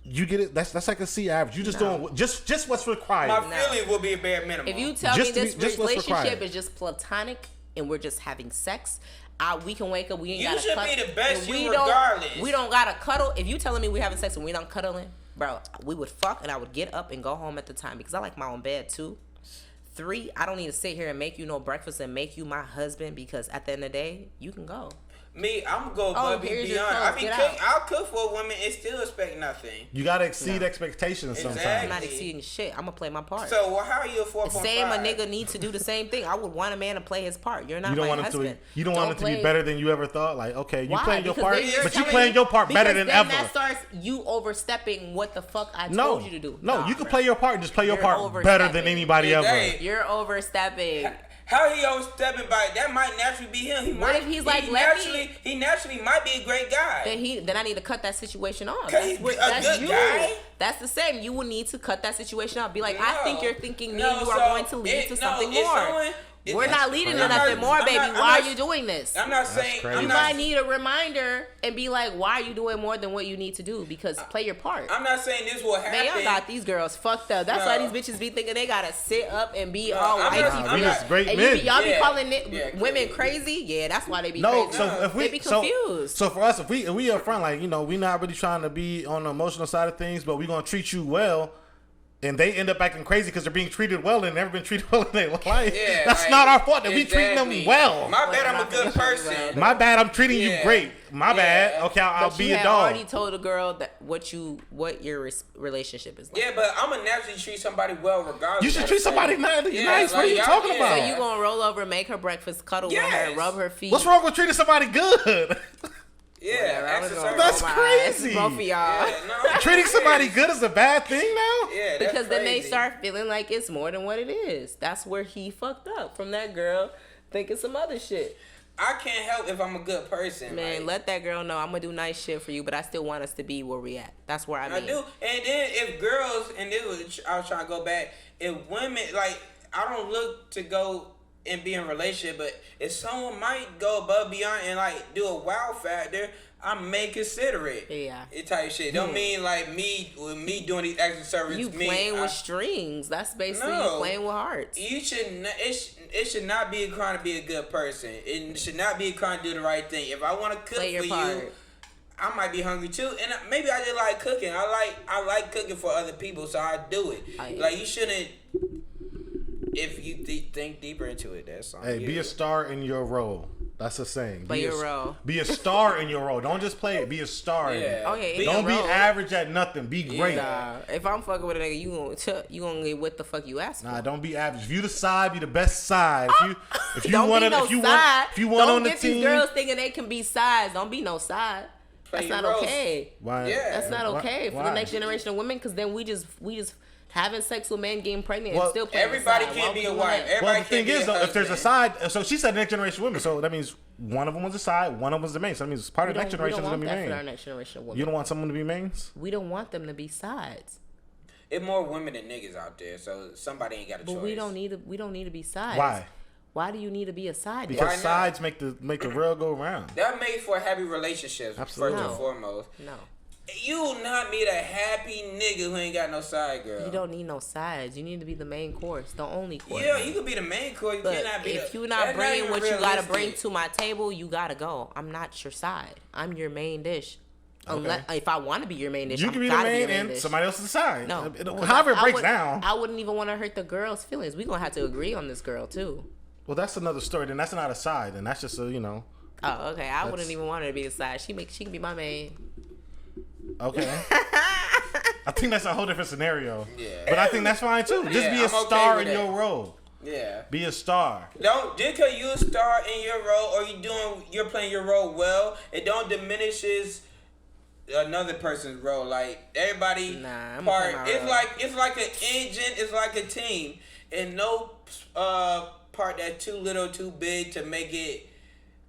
S3: you get it. That's like a C average. You just doing just what's required.
S2: My feeling will be a bare minimum.
S1: If you tell me this relationship is just platonic and we're just having sex, we can wake up. We ain't gotta cuddle.
S2: You should be the best you regardless.
S1: We don't gotta cuddle. If you telling me we having sex and we not cuddling, bro, we would fuck and I would get up and go home at the time because I like my own bed too. 3, I don't need to sit here and make you no breakfast and make you my husband because at the end of the day, you can go.
S2: Me, I'm gonna go above and beyond. I'll cook for a woman and still expect nothing.
S3: You gotta exceed expectations sometimes.
S1: I'm not exceeding shit. I'm gonna play my part.
S2: So how are you a 4.5?
S1: Same, a nigga needs to do the same thing. I would want a man to play his part. You're not my husband.
S3: You don't want it to be better than you ever thought. Like, okay, you playing your part, but you playing your part better than ever.
S1: That starts you overstepping what the fuck I told you to do.
S3: No, you can play your part and just play your part better than anybody ever.
S1: You're overstepping.
S2: How he overstepping by that might naturally be him. He naturally might be a great guy.
S1: Then I need to cut that situation off.
S2: That's good guy.
S1: That's the same. You would need to cut that situation off. Be like, I think you're thinking me and you are going to lead to something more. We're not leading to nothing more, baby. Why are you doing this?
S2: I'm not saying.
S1: You might need a reminder and be like, why are you doing more than what you need to do? Because play your part.
S2: I'm not saying this will happen.
S1: Man, y'all got these girls fucked up. That's why these bitches be thinking they gotta sit up and be all wifey. Y'all be calling women crazy. Yeah, that's why they be crazy.
S3: So
S1: they be confused.
S3: So for us, if we up front, like, you know, we not really trying to be on the emotional side of things, but we gonna treat you well. And they end up acting crazy because they're being treated well and never been treated well in their life. Yeah, that's not our fault that we treat them well.
S2: My bad, I'm a good person.
S3: My bad, I'm treating you great. My bad. Okay, I'll be a dog.
S1: You already told a girl that what your relationship is like.
S2: Yeah, but I'm gonna naturally treat somebody well regardless.
S3: You should treat somebody nice. What are you talking about?
S1: So you gonna roll over, make her breakfast, cuddle with her, rub her feet.
S3: What's wrong with treating somebody good?
S2: Yeah,
S3: that's crazy.
S1: Both of y'all.
S2: Yeah, no,
S3: treating somebody good is a bad thing now?
S2: Yeah,
S1: because
S2: crazy.
S1: Then they start feeling like it's more than what it is. That's where he fucked up from that girl thinking some other shit.
S2: I can't help if I'm a good person.
S1: Man, let that girl know I'm gonna do nice shit for you, but I still want us to be where we at. That's where I mean.
S2: I do. And then if girls, and I was trying to go back, if women, like, I don't look to go and be in a relationship, but if someone might go above beyond and like do a wow factor, I may consider it.
S1: Yeah.
S2: It type shit. Don't mean like me doing these extra services.
S1: You playing with strings. That's basically you playing with hearts.
S2: You should. It should not be a crime to be a good person. It should not be a crime to do the right thing. If I want to cook for you, I might be hungry too, and maybe I just like cooking. I like cooking for other people, so I do it. Like, you shouldn't. If you think deeper into it, that's something.
S3: Hey, be a star in your role. That's a saying.
S1: Play your role.
S3: Be a star in your role. Don't just play it. Be a star.
S2: Yeah.
S1: Okay.
S3: Don't be average at nothing. Be great.
S1: Nah. If I'm fucking with a nigga, you gonna get what the fuck you ask for.
S3: Nah, don't be average. If you the side, be the best side. If you
S1: don't
S3: want
S1: be no
S3: if you
S1: side.
S3: if you want on the team,
S1: don't get these girls thinking they can be sides. Don't be no side. That's not okay.
S3: Why?
S2: Yeah.
S1: That's not okay for the next generation of women, because then we just having sex with men, getting pregnant, and still playing.
S2: Everybody can't be a wife. Everybody
S3: the thing is, though, if there's a side, so she said next generation women, so that means one of them was a side, one of them was the main. So that means part of the next generation is gonna be main.
S1: For our next generation of women.
S3: You don't want someone to be mains?
S1: We don't want them to be sides.
S2: It's more women than niggas out there, so somebody ain't got a choice.
S1: But we don't need to be sides.
S3: Why?
S1: Why do you need to be a side?
S3: Because sides make the world go around.
S2: That made for happy relationships.
S3: Absolutely.
S2: First and foremost.
S1: No.
S2: You will not meet a happy nigga who ain't got no side girl.
S1: You don't need no sides. You need to be the main course, the only course.
S2: Yeah, you could be the main course. You cannot be.
S1: If you're not bringing what you gotta bring to my table, you gotta go. I'm not your side. I'm your main dish. Okay. Unless if I want to be your main dish,
S3: you can be the main and somebody else is the side.
S1: No,
S3: however it breaks down.
S1: I wouldn't even want to hurt the girl's feelings. We gonna have to agree on this girl too.
S3: Well, that's another story. Then that's not a side. Then that's just a
S1: Oh, okay. I wouldn't even want her to be a side. She can be my main.
S3: Okay. I think that's a whole different scenario.
S2: Yeah.
S3: But I think that's fine too. Just be a star in your role.
S2: Yeah.
S3: Be a star.
S2: Don't just cause you a star in your role or you're playing your role well, it don't diminishes another person's role. Like everybody it's like an engine, it's like a team. And no part that's too little, too big to make it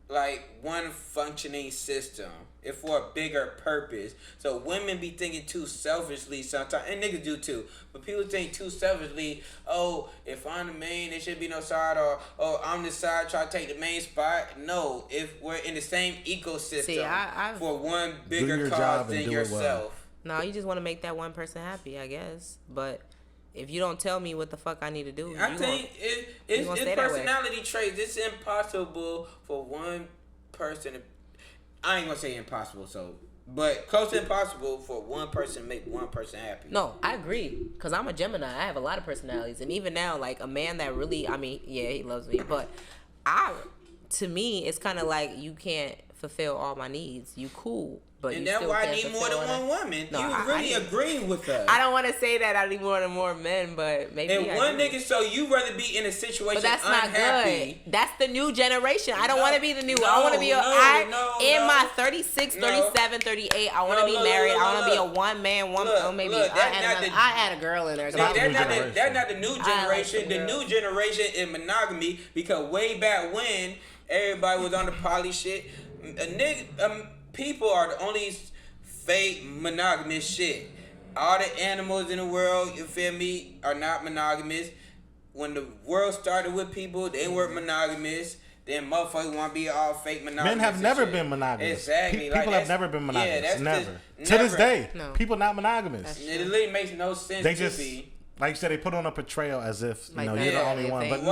S2: like one functioning system. It's for a bigger purpose. So women be thinking too selfishly sometimes, and niggas do too. But people think too selfishly. Oh, if I'm the main, there should be no side, or oh, I'm the side trying to take the main spot. No, if we're in the same ecosystem for one bigger cause than yourself.
S1: No, you just want to make that one person happy, I guess. But if you don't tell me what the fuck I need to do,
S2: I think it's personality traits. It's impossible for one person to. I ain't gonna say impossible, but close to impossible for one person to make one person happy.
S1: No, I agree, cause I'm a Gemini. I have a lot of personalities, and even now, like a man that really, he loves me, but to me, it's kind of like you can't fulfill all my needs. You cool. But
S2: and that's why I need more than one woman. No, you really agreeing with us.
S1: I don't want to say that I need more men, but maybe.
S2: And one nigga, so you rather be in a situation
S1: but that's
S2: unhappy.
S1: Not good. That's the new generation. I don't want to be the new. I want to be my 36, 37, 38. I want to be married. I want to be a one man, one. Maybe I had a girl in there.
S2: That's not the new generation. The new generation is monogamy because way back when everybody was on the poly shit, people are the only fake monogamous shit. All the animals in the world, you feel me, are not monogamous. When the world started with people, they weren't monogamous. Then motherfuckers want to be all fake monogamous.
S3: Men have never been monogamous.
S2: Exactly.
S3: People have never been monogamous. Never. To this day, people not monogamous.
S2: It literally makes no sense to be.
S3: Like you said, they put on a portrayal as if you're the only one. But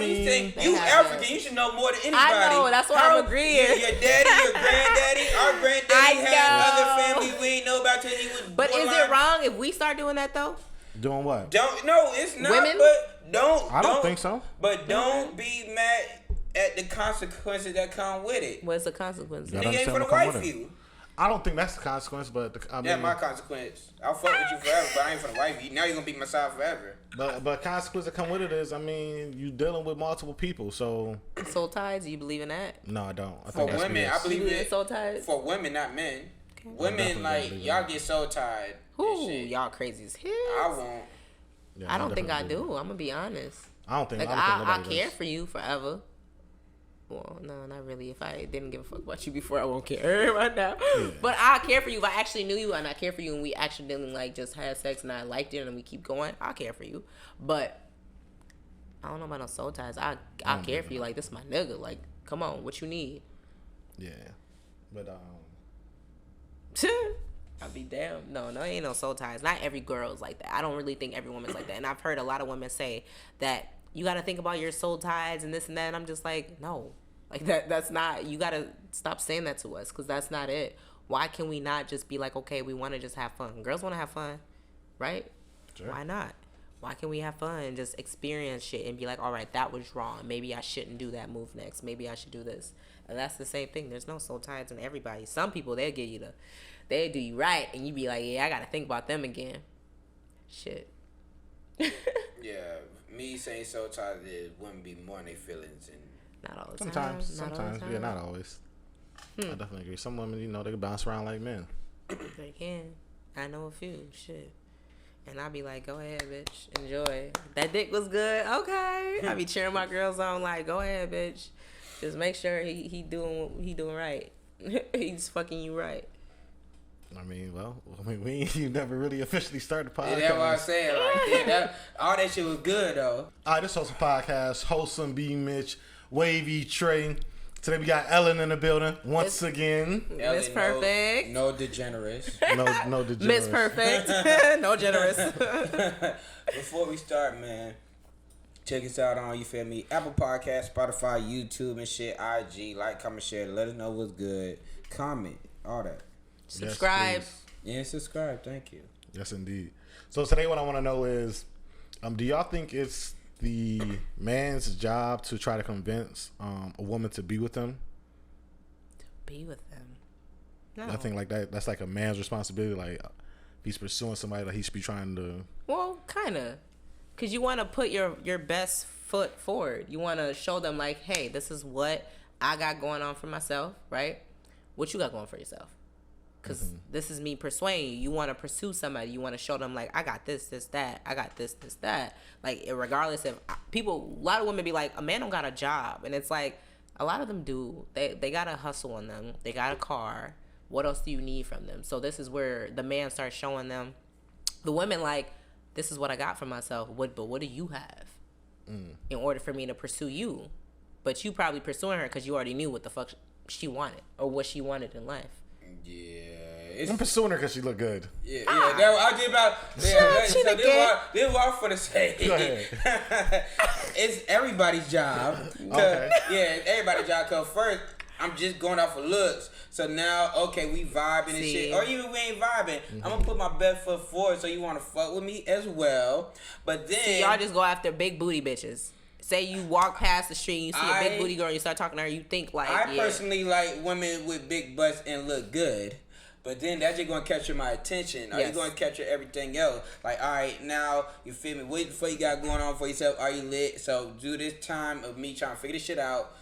S2: you think you African? You should know more than anybody.
S1: I know. That's why I'm agreeing.
S2: Your daddy, your granddaddy, our granddaddy had other family we ain't know about till he was.
S1: But is it wrong if we start doing that though?
S3: Doing what?
S2: No, it's not.
S1: Women?
S2: But don't.
S3: I don't think so.
S2: But don't be mad at the consequences that come with it.
S1: What's the consequences?
S2: Nigga ain't for the wife you.
S3: I don't think that's the consequence, but
S2: my consequence. I'll fuck with you forever, but I ain't for the wife. Now you're gonna be my side forever.
S3: But consequence that come with it is, you dealing with multiple people, so.
S1: Soul ties? Do you believe in that?
S3: No, I don't.
S2: For women, I believe in
S1: soul ties.
S2: For women, not men. Okay. Women y'all get soul tied.
S1: Ooh, y'all crazy as hell.
S2: I won't.
S1: Yeah, I don't think I do. I'm gonna be honest.
S3: I don't think.
S1: I care for you forever. Well, no, not really. If I didn't give a fuck about you before, I won't care right now. Yeah. But I care for you. If I actually knew you and I care for you and we actually didn't just had sex and I liked it and we keep going, I'll care for you. But I don't know about no soul ties. I care for you. Like, this is my nigga. Like, come on, what you need?
S3: Yeah. But,
S1: I'll be damned. No, ain't no soul ties. Not every girl is like that. I don't really think every woman's like that. And I've heard a lot of women say that you got to think about your soul ties and this and that. And I'm just like, no. Like, that's not, you got to stop saying that to us because that's not it. Why can we not just be like, okay, we want to just have fun? Girls want to have fun, right? Sure. Why not? Why can't we have fun and just experience shit and be like, all right, that was wrong. Maybe I shouldn't do that move next. Maybe I should do this. And that's the same thing. There's no soul ties in everybody. Some people, they'll do you right, and you be like, yeah, I got to think about them again. Shit.
S2: Yeah, me saying soul ties, it wouldn't be more in their feelings. And
S1: not all the time.
S3: Sometimes. Yeah, not always. I definitely agree. Some women, they can bounce around like men.
S1: They can. I know a few. Shit. And I be like, go ahead, bitch. Enjoy. That dick was good. Okay. I be cheering my girls on like, go ahead, bitch. Just make sure he doing right. He's fucking you right.
S3: You never really officially started the podcast.
S2: Yeah, that's what I'm saying. Like, all that shit was good, though.
S3: All right, this Wholesome Podcast. Wholesome, MItch, Wavy, Trey. Today we got Ellen in the building once again.
S1: Miss Perfect.
S2: No degenerates.
S3: No degenerates.
S1: Miss Perfect. No generous.
S2: Before we start, man, check us out on, you feel me, Apple Podcast, Spotify, YouTube and shit, IG. Like, comment, share. Let us know what's good. Comment. All that.
S1: Subscribe.
S2: Yes, subscribe. Thank you.
S3: Yes, indeed. So today what I want to know is, do y'all think it's the man's job to try to convince a woman to be with him?
S1: To be with them? No.
S3: I think like that's like a man's responsibility. Like if he's pursuing somebody, like he should be trying to.
S1: Well, kind of, because you want to put your best foot forward. You want to show them like, hey, this is what I got going on for myself, right? What you got going for yourself? Because this is me persuading you. You want to pursue somebody. You want to show them, like, I got this, that. I got this, that. Like, regardless of people, a lot of women be like, a man don't got a job. And it's like, a lot of them do. They got a hustle on them. They got a car. What else do you need from them? So this is where the man starts showing them, the women, like, this is what I got for myself. But what do you have in order for me to pursue you? But you probably pursuing her because you already knew what the fuck she wanted or what she wanted in life.
S2: Yeah,
S3: I'm pursuing her because she look good.
S2: Yeah. I did about. Yeah, so this is what I'm finna say.
S3: Go ahead.
S2: It's everybody's job.
S3: Okay.
S2: Yeah, everybody's job. Cause first, I'm just going off of looks. So now, okay, we vibing and shit. Or even we ain't vibing. I'm gonna put my best foot forward. So you wanna fuck with me as well. But then
S1: y'all just go after big booty bitches. Say you walk past the street and you see a big booty girl and you start talking to her, you think like,
S2: I personally like women with big butts and look good. But then that's just going to capture my attention. Are you going to capture everything else? Like, all right, now, you feel me? What the fuck you got going on for yourself? Are you lit? So do this time of me trying to figure this shit out.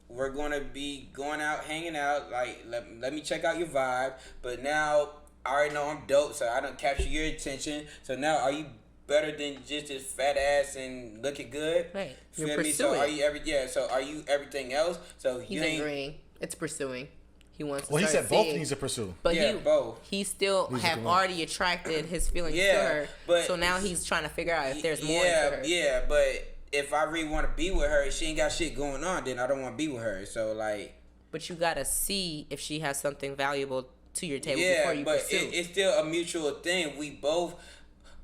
S2: We're going to be going out, hanging out. Like, let me check out your vibe. But now, I already know I'm dope, so I done capture your attention. So now, are you better than just this fat ass and looking good?
S1: Right.
S2: Feel
S1: You're
S2: me?
S1: pursuing.
S2: So are you so are you everything else? So
S1: he's agreeing. It's pursuing. He wants to
S3: he said both
S1: seeing.
S3: needs to pursue.
S1: But
S2: both.
S1: He still have already attracted his feelings to her.
S2: But
S1: so now he's trying to figure out if there's more to her.
S2: Yeah, but if I really want to be with her, she ain't got shit going on, then I don't want to be with her. So like.
S1: But you gotta see if she has something valuable to your table before you pursue.
S2: Yeah, but it's still a mutual thing. We both,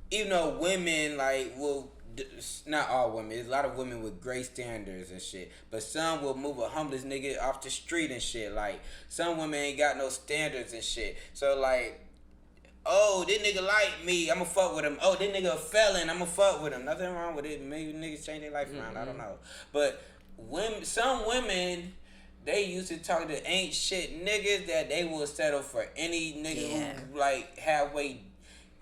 S2: even though women like will. Not all women. There's a lot of women with great standards and shit. But some will move a homeless nigga off the street and shit. Like, some women ain't got no standards and shit. So, like, oh, this nigga like me, I'ma fuck with him. Oh, this nigga a felon, I'ma fuck with him. Nothing wrong with it. Maybe niggas change their life around. I don't know. But some women, they used to talk to ain't shit niggas that they will settle for any nigga who, like, halfway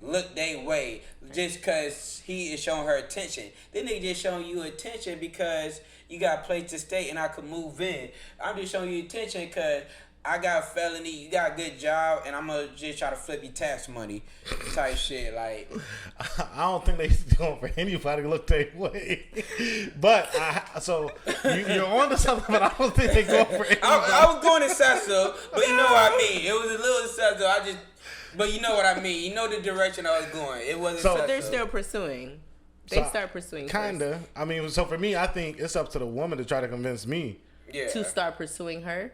S2: look they way just because he is showing her attention. Then they just showing you attention because you got a place to stay and I could move in. I'm just showing you attention because I got a felony, you got a good job, and I'm gonna just try to flip your tax money type shit. Like,
S3: I don't think they going for anybody to look their way. But you're on to something, but I don't think they going for anybody.
S2: I was going excessive, but you know what I mean. It was a little excessive. But you know what I mean. You know the direction I was going. It wasn't.
S1: So they're still pursuing. They start pursuing.
S3: Kinda. First. I mean, so for me, I think it's up to the woman to try to convince me.
S2: Yeah.
S1: To start pursuing her.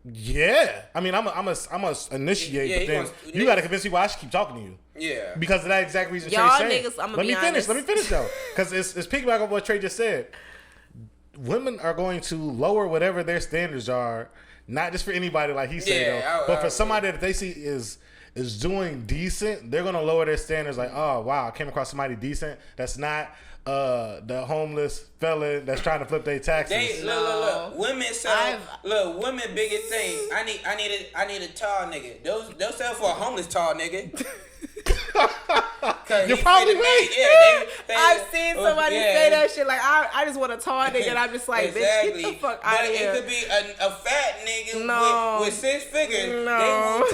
S3: Yeah. I mean, I'm a initiate, but then you got to convince me why I should keep talking to you.
S2: Yeah.
S3: Because of that exact reason.
S1: Y'all
S3: Trey
S1: niggas,
S3: said.
S1: I'm gonna be
S3: honest.
S1: honest.
S3: Let me finish though, because it's piggyback on what Trey just said. Women are going to lower whatever their standards are Not just for anybody like he said though, but for somebody that they see is doing decent, they're gonna lower their standards. Like, oh wow, I came across somebody decent that's not the homeless fella that's trying to flip their taxes.
S2: Look. Women biggest thing. I need a tall nigga. They'll sell for a homeless tall nigga.
S3: You're probably right.
S1: I've seen somebody say that shit. Like, I just want a tall nigga, and I'm just like,
S2: exactly.
S1: Bitch, get the fuck out of here.
S2: It could be a fat nigga with 6 figures. No.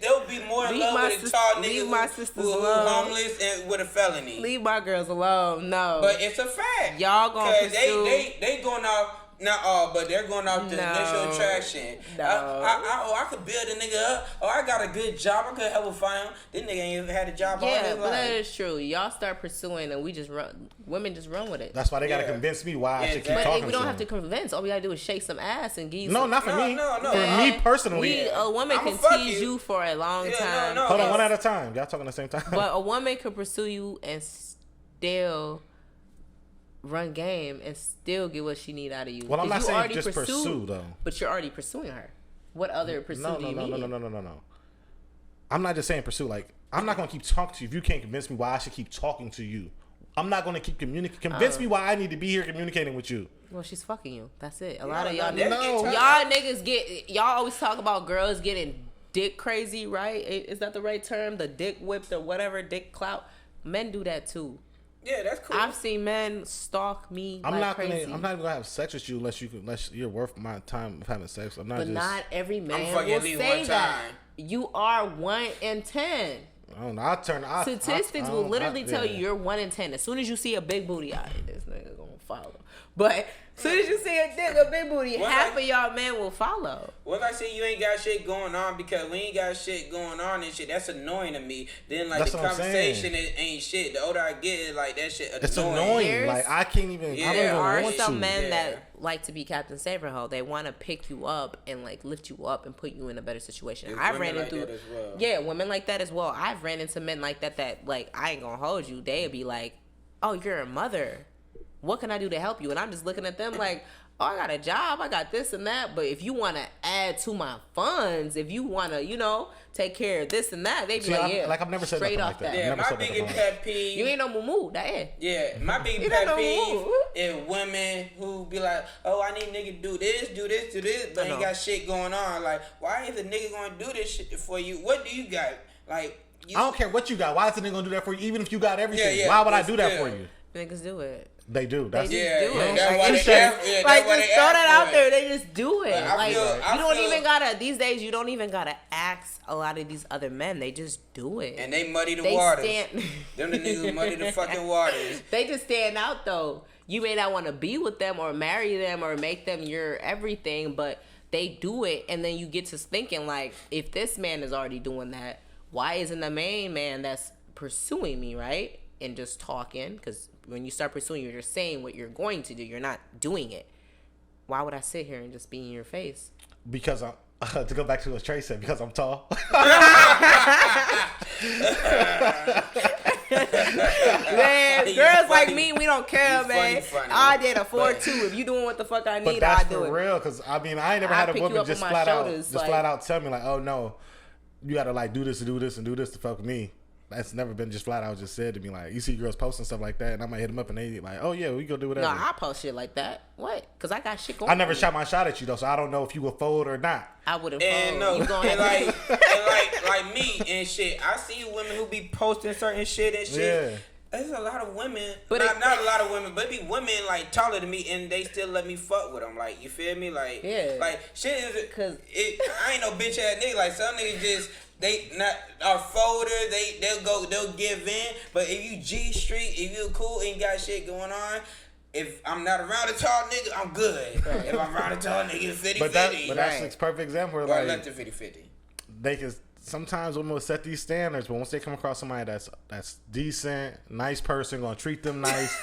S2: They'll be more in love with a tall nigga who's homeless and with a felony.
S1: Leave my girls alone. No.
S2: But it's a fact.
S1: Y'all gonna pursue.
S2: They going off. Not all, but they're going off the initial attraction.
S1: No.
S2: I could build a nigga up. Oh, I got a good job. I could help him find him. This nigga ain't even had a job all his life.
S1: Yeah, but that is true. Y'all start pursuing and we just run. Women just run with it.
S3: That's why they gotta convince me why I should keep talking to
S1: we don't have to convince. All we gotta do is shake some ass and give you
S3: No, not for me. No. For me personally.
S1: A woman can tease you for a long time.
S3: Hold on, one at a time. Y'all talking at the same time.
S1: But a woman could pursue you and still run game and still get what she need out of you.
S3: Well, I'm not saying just pursue though.
S1: But you're already pursuing her. What other pursuit do you mean?
S3: No. I'm not just saying pursue. Like, I'm not gonna keep talking to you if you can't convince me why I should keep talking to you. I'm not gonna keep communicating. Convince me why I need to be here communicating with you.
S1: Well, she's fucking you. That's it. A lot of y'all niggas y'all always talk about girls getting dick crazy, right? Is that the right term? The dick whipped or whatever, dick clout. Men do that too.
S2: Yeah, that's cool.
S1: I've seen men stalk me crazy.
S3: I'm not even gonna have sex with you unless you're worth my time of having sex.
S1: Not every man will say that. You are 1 in 10.
S3: I don't know.
S1: Statistics will literally tell you you're 1 in 10. As soon as you see a big booty, this nigga gonna follow. But as soon as you see a big booty, half of y'all men will follow.
S2: What if I say you ain't got shit going on? Because when you ain't got shit going on and shit, that's annoying to me. Then like the conversation ain't shit. The older I get, like that shit annoying.
S3: It's annoying. Like I can't even.
S1: Yeah, there are some men that like to be Captain Saverho. They want to pick you up and like lift you up and put you in a better situation. I've ran into women like that as well. I've ran into men like that like I ain't gonna hold you. They'd be like, "Oh, you're a mother. What can I do to help you?" And I'm just looking at them like, "Oh, I got a job, I got this and that. But if you want to add to my funds, if you want to, take care of this and that," they be
S3: I've never said nothing like that.
S2: Yeah, my biggest pet peeve.
S1: You ain't no moo-moo, that is.
S2: Yeah, my biggest pet peeve is women who be like, "Oh, I need a nigga to do this, but ain't got shit going on." Like, why is a nigga gonna do this shit for you? What do you got? Like,
S3: I don't care what you got. Why is a nigga gonna do that for you? Even if you got everything, why would I do that for you?
S1: Niggas do it.
S3: They do.
S1: That's
S3: do
S1: it.
S2: That's why just throw
S1: that out there. They just do it. These days, you don't even gotta ask a lot of these other men. They just do it.
S2: And they muddy the waters. Them the niggas who muddy the fucking waters.
S1: They just stand out though. You may not want to be with them or marry them or make them your everything, but they do it. And then you get to thinking like, if this man is already doing that, why isn't the main man that's pursuing me, right? And just talking, because when you start pursuing, you're just saying what you're going to do. You're not doing it. Why would I sit here and just be in your face?
S3: Because I'm, to go back to what Trey said, because I'm tall.
S1: Man, girls like me, we don't care, man. Funny. I did a 4-2. If you doing what the fuck I need, I'll do it.
S3: For real, because I ain't never had a woman just flat out tell me like, "Oh no, you gotta like do this and do this and do this to fuck with me." That's never been just flat out just said to me. Like, you see girls posting stuff like that, and I might hit them up, and they like, "Oh yeah, we go do whatever."
S1: No, I post shit like that. What? Because I got shit going.
S3: I never shot my shot at you though, so I don't know if you would fold or not.
S1: I wouldn't fold.
S2: No, like me and shit. I see women who be posting certain shit and shit. Yeah. There's a lot of women, but not a lot of women, but it be women like taller than me, and they still let me fuck with them. Like, you feel me? Like, like shit is because I ain't no bitch ass nigga. Like some niggas just. They not are folders. They'll give in. But if you G Street, if you cool and got shit going on, if I'm not around a tall nigga, I'm good. Right. If I'm around a tall nigga, 50-50.
S3: But that's a perfect example.
S2: Like left to 50-50.
S3: They can sometimes women will set these standards, but once they come across somebody that's decent, nice person, gonna treat them nice.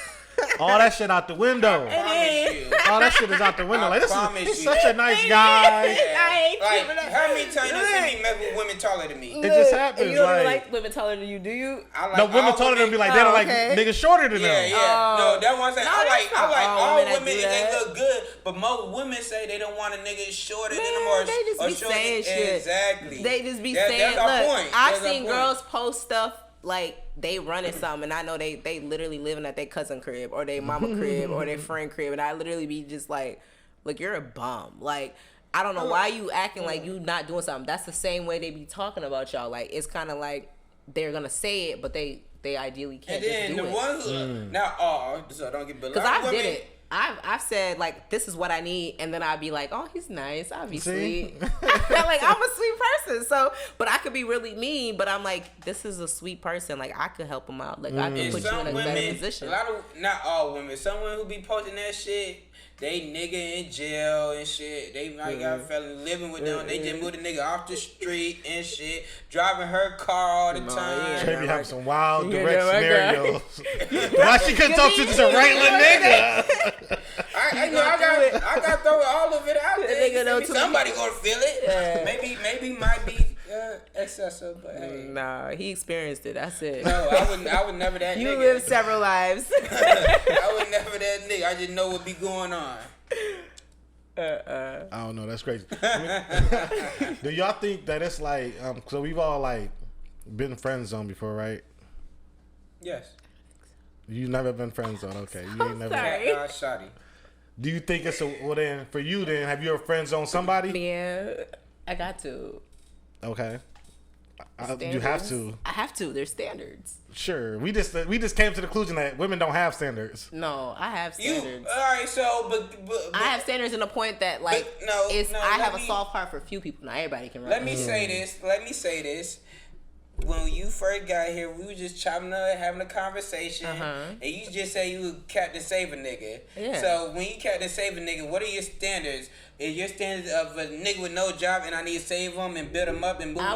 S3: All that shit out the window. All that shit is out the window. Like, this is such a nice guy.
S1: I
S2: Like, how many times you see me mess with women taller than me?
S3: It just happens.
S1: You don't like women taller than you, do you?
S3: No, women taller than me be like, they don't like niggas shorter than them.
S2: Yeah. No, that's what I'm saying. I like all women if they look good, but most women say they don't want a nigga shorter than them or
S1: they just be saying shit.
S2: Exactly.
S1: They just be saying, look, I've seen girls post stuff like they running something, and I know they literally living at their cousin crib or their mama crib or their friend crib, and I literally be just like, look, you're a bum. Like, I don't know why you acting like you not doing something. That's the same way they be talking about y'all. Like, it's kind of like they're gonna say it, but they ideally can't. And then just do
S2: the ones who so I don't get
S1: because I did it. I've said, like, this is what I need, and then I'd be like, oh, he's nice, obviously. Like, I'm a sweet person, so, but I could be really mean, but I'm like, this is a sweet person, like, I could help him out, like, I could put you in a better position.
S2: Not all women, some women who be posting that shit, they nigga in jail and shit. They might got a fella living with them. They just moved the nigga off the street and shit. Driving her car all the time.
S3: Trey be having some wild direct scenarios. Why she couldn't talk to just a regular nigga?
S2: I got to throw all of it out there. Somebody gonna feel it. Yeah. Maybe might be excessive, but hey.
S1: Nah, he experienced it. That's it.
S2: No, I would never that nigga.
S1: You lived several lives.
S2: I would never that nigga. I just know what be going on.
S3: I don't know. That's crazy. Do y'all think that it's like, so we've all like been friend zoned before, right?
S2: Yes.
S3: You never been friend zoned, okay? You ain't never.
S2: Sorry.
S3: Do you think it's then for you? Then have you ever friend zoned somebody?
S1: Yeah, I got to.
S3: Okay. You have to.
S1: I have to. There's standards.
S3: Sure. We just came to the conclusion that women don't have standards.
S1: No, I have standards.
S2: All right, so but
S1: I have standards in the point that like I have a soft heart for a few people. Not everybody can run.
S2: Let me say this. When you first got here, we were just chopping up, having a conversation, and you just say you Captain Save a nigga. Yeah. So when you Captain Save a nigga, what are your standards? Is your standards of a nigga with no job and I need to save him and build him up and move him?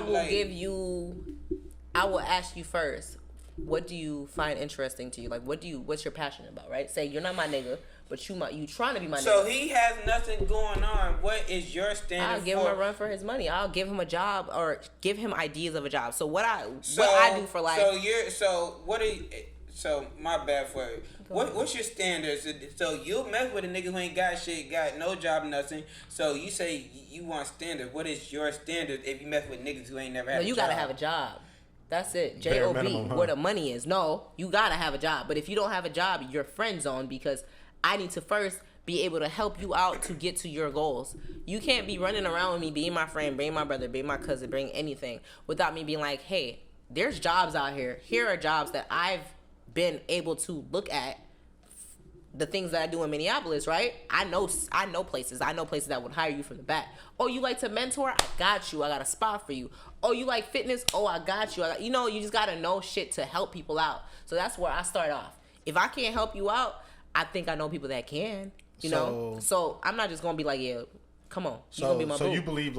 S1: I will ask you first, what do you find interesting to you? Like, what's your passion about, right? Say you're not my nigga, but you trying to be my nigga.
S2: So he has nothing going on. What is your standard?
S1: I'll give him a run for his money. I'll give him a job or give him ideas of a job. So what I do for life.
S2: So my bad for it. What's your standards? So you'll mess with a nigga who ain't got shit, got no job, nothing. So you say you want standards. What is your standard if you mess with niggas who ain't never had a job?
S1: You gotta have a job. That's it. J-O-B, where the money is. No, you gotta have a job. But if you don't have a job, you're friend zoned because I need to first be able to help you out to get to your goals. You can't be running around with me, being my friend, being my brother, being my cousin, being anything, without me being like, hey, there's jobs out here. Here are jobs that I've been able to look at. The things that I do in Minneapolis, right? I know places. I know places that would hire you from the back. Oh, you like to mentor? I got you. I got a spot for you. Oh, you like fitness? Oh, I got you. You just got to know shit to help people out. So that's where I start off. If I can't help you out, I think I know people that can, you know? So I'm not just going to be like, yeah, come on. You're going to be my boo.
S3: You believe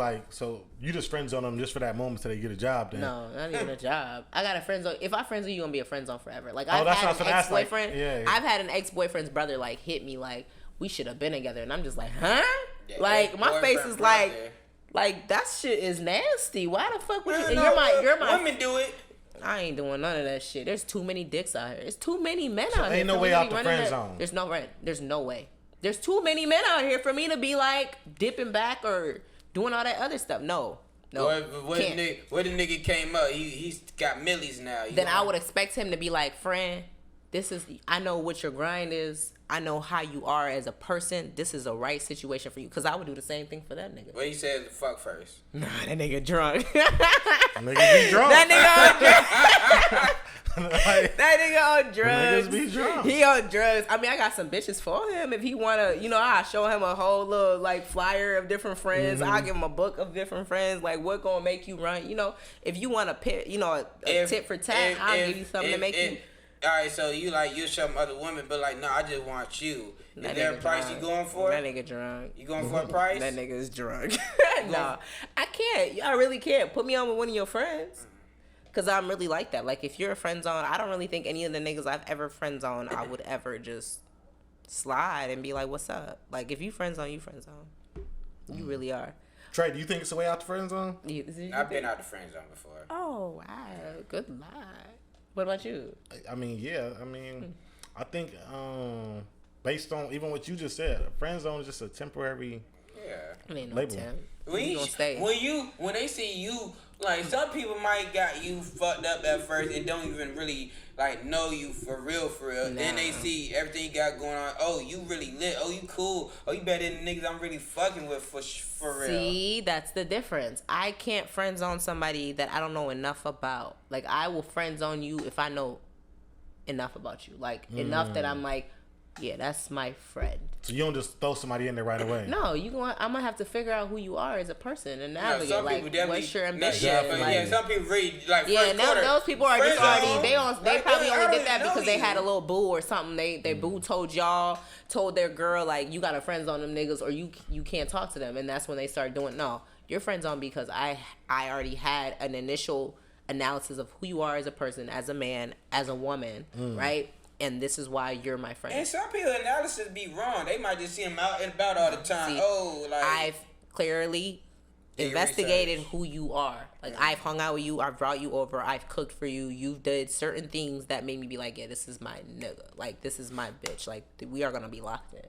S3: you just friend zone them just for that moment till they get a job then?
S1: No, not even a job. I got a friend zone. If I friend zone you, going to be a friend zone forever. Like, I've had an ex-boyfriend. I've had an ex-boyfriend's brother, like, hit me, like, we should have been together. And I'm just like, huh? Yeah, like, my face is like, that shit is nasty. Why the fuck would you? And you're my
S2: women do it.
S1: I ain't doing none of that shit. There's too many dicks out here. There's too many men out here.
S3: Ain't no way out the friend zone.
S1: There's no way. There's too many men out here for me to be like dipping back or doing all that other stuff. No.
S2: Where the nigga came up, he's got millies now.
S1: Then I would expect him to be like, friend, I know what your grind is. I know how you are as a person. This is a right situation for you. Because I would do the same thing for that nigga.
S2: Well, he said fuck first.
S1: Nah, that nigga drunk.
S3: Nigga be drunk.
S1: That nigga on drugs. That nigga on drugs.
S3: Niggas be drunk.
S1: He on drugs. I mean, I got some bitches for him. If he want to, I'll show him a whole little, like, flyer of different friends. I'll give him a book of different friends. Like, what gonna make you run? If you want a tit for tat, I'll give you something to make you...
S2: All right, so you show them other women, but like, no, I just want you. Is there a price you going for?
S1: That nigga drunk.
S2: You going for a price?
S1: That nigga's drunk. No, I can't. I really can't. Put me on with one of your friends. Because I'm really like that. Like, if you're a friend zone, I don't really think any of the niggas I've ever friend zoned, I would ever just slide and be like, what's up? Like, if you friend zone, you friend zone. You really are.
S3: Trey, do you think it's a way out the friend zone?
S2: I've been out the friend zone before.
S1: Oh, wow. Good lie. What about you?
S3: I mean, yeah. I mean, I think based on even what you just said, friend zone is just a temporary label.
S2: When they see you, like some people might got you fucked up at first and don't even really like know you for real. Nah. Then they see everything you got going on. Oh, you really lit. Oh, you cool. Oh, you better than the niggas I'm really fucking with for real.
S1: See, that's the difference. I can't friend zone somebody that I don't know enough about. Like I will friend zone you if I know enough about you. Like enough that I'm like, yeah, that's my friend.
S3: So you don't just throw somebody in there right away.
S1: No, I'm gonna have to figure out who you are as a person and navigate. What's your ambition?
S2: Some people really like.
S1: Those people are just already. They probably only did that because they had a little boo or something. They boo told their girl like you got a friend zone them niggas or you can't talk to them, and that's when they start doing. No, you're friend zone because I already had an initial analysis of who you are as a person, as a man, as a woman, right? And this is why you're my friend.
S2: And some people analysis be wrong. They might just see him out and about all the time.
S1: I've clearly investigated who you are. Like I've hung out with you. I've brought you over. I've cooked for you. You've did certain things that made me be like, yeah, this is my nigga. Like this is my bitch. Like we are gonna be locked in.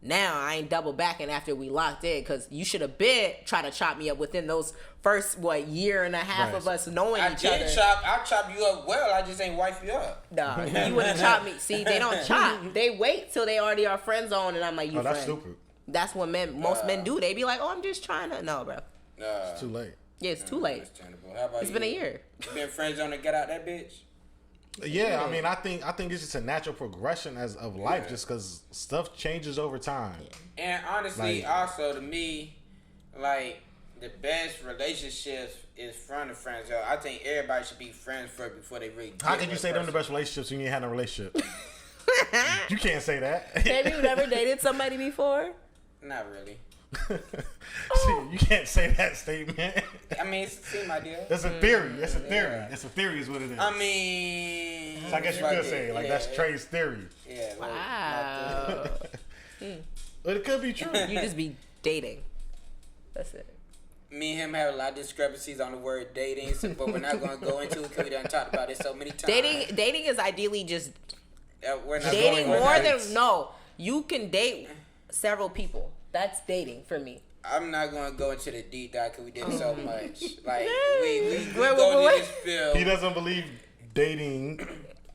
S1: Now I ain't double backing after we locked in because you should have been trying to chop me up within those first year and a half of us knowing each other.
S2: I chop you up well. I just ain't wife you up.
S1: Nah, you wouldn't chop me. See, they don't chop. They wait till they already are friend zone, and I'm like, you friend. That's stupid. That's what most men do. They be like, oh, I'm just trying to. No, bro.
S3: It's too late.
S1: Yeah, it's too late.
S2: How about
S1: it's been a year.
S2: You been friend zone to get out that bitch?
S3: Yeah, I mean, I think it's just a natural progression of life, just because stuff changes over time.
S2: And honestly, also to me, like the best relationships is from the friend zone. I think everybody should be friends first before they really.
S3: How can you say them the best relationships when you ain't had a relationship? You can't say that.
S1: Have you never dated somebody before?
S2: Not really.
S3: See, you can't say that statement.
S2: I mean, it's the same idea.
S3: It's a theory. It's a theory. Yeah. It's a theory is what it is.
S2: I mean...
S3: So I guess you could say it. That's Trey's theory.
S2: Yeah.
S1: Wow.
S3: But it could be true.
S1: You just be dating. That's it.
S2: Me and him have a lot of discrepancies on the word dating, but we're not going to go into it because we done talked about it so many times.
S1: Dating is ideally just...
S2: we're not
S1: dating more than... No. You can date several people. That's dating for me.
S2: I'm not going to go into the deep dive because we did so much. Like, we go to this film.
S3: He doesn't believe dating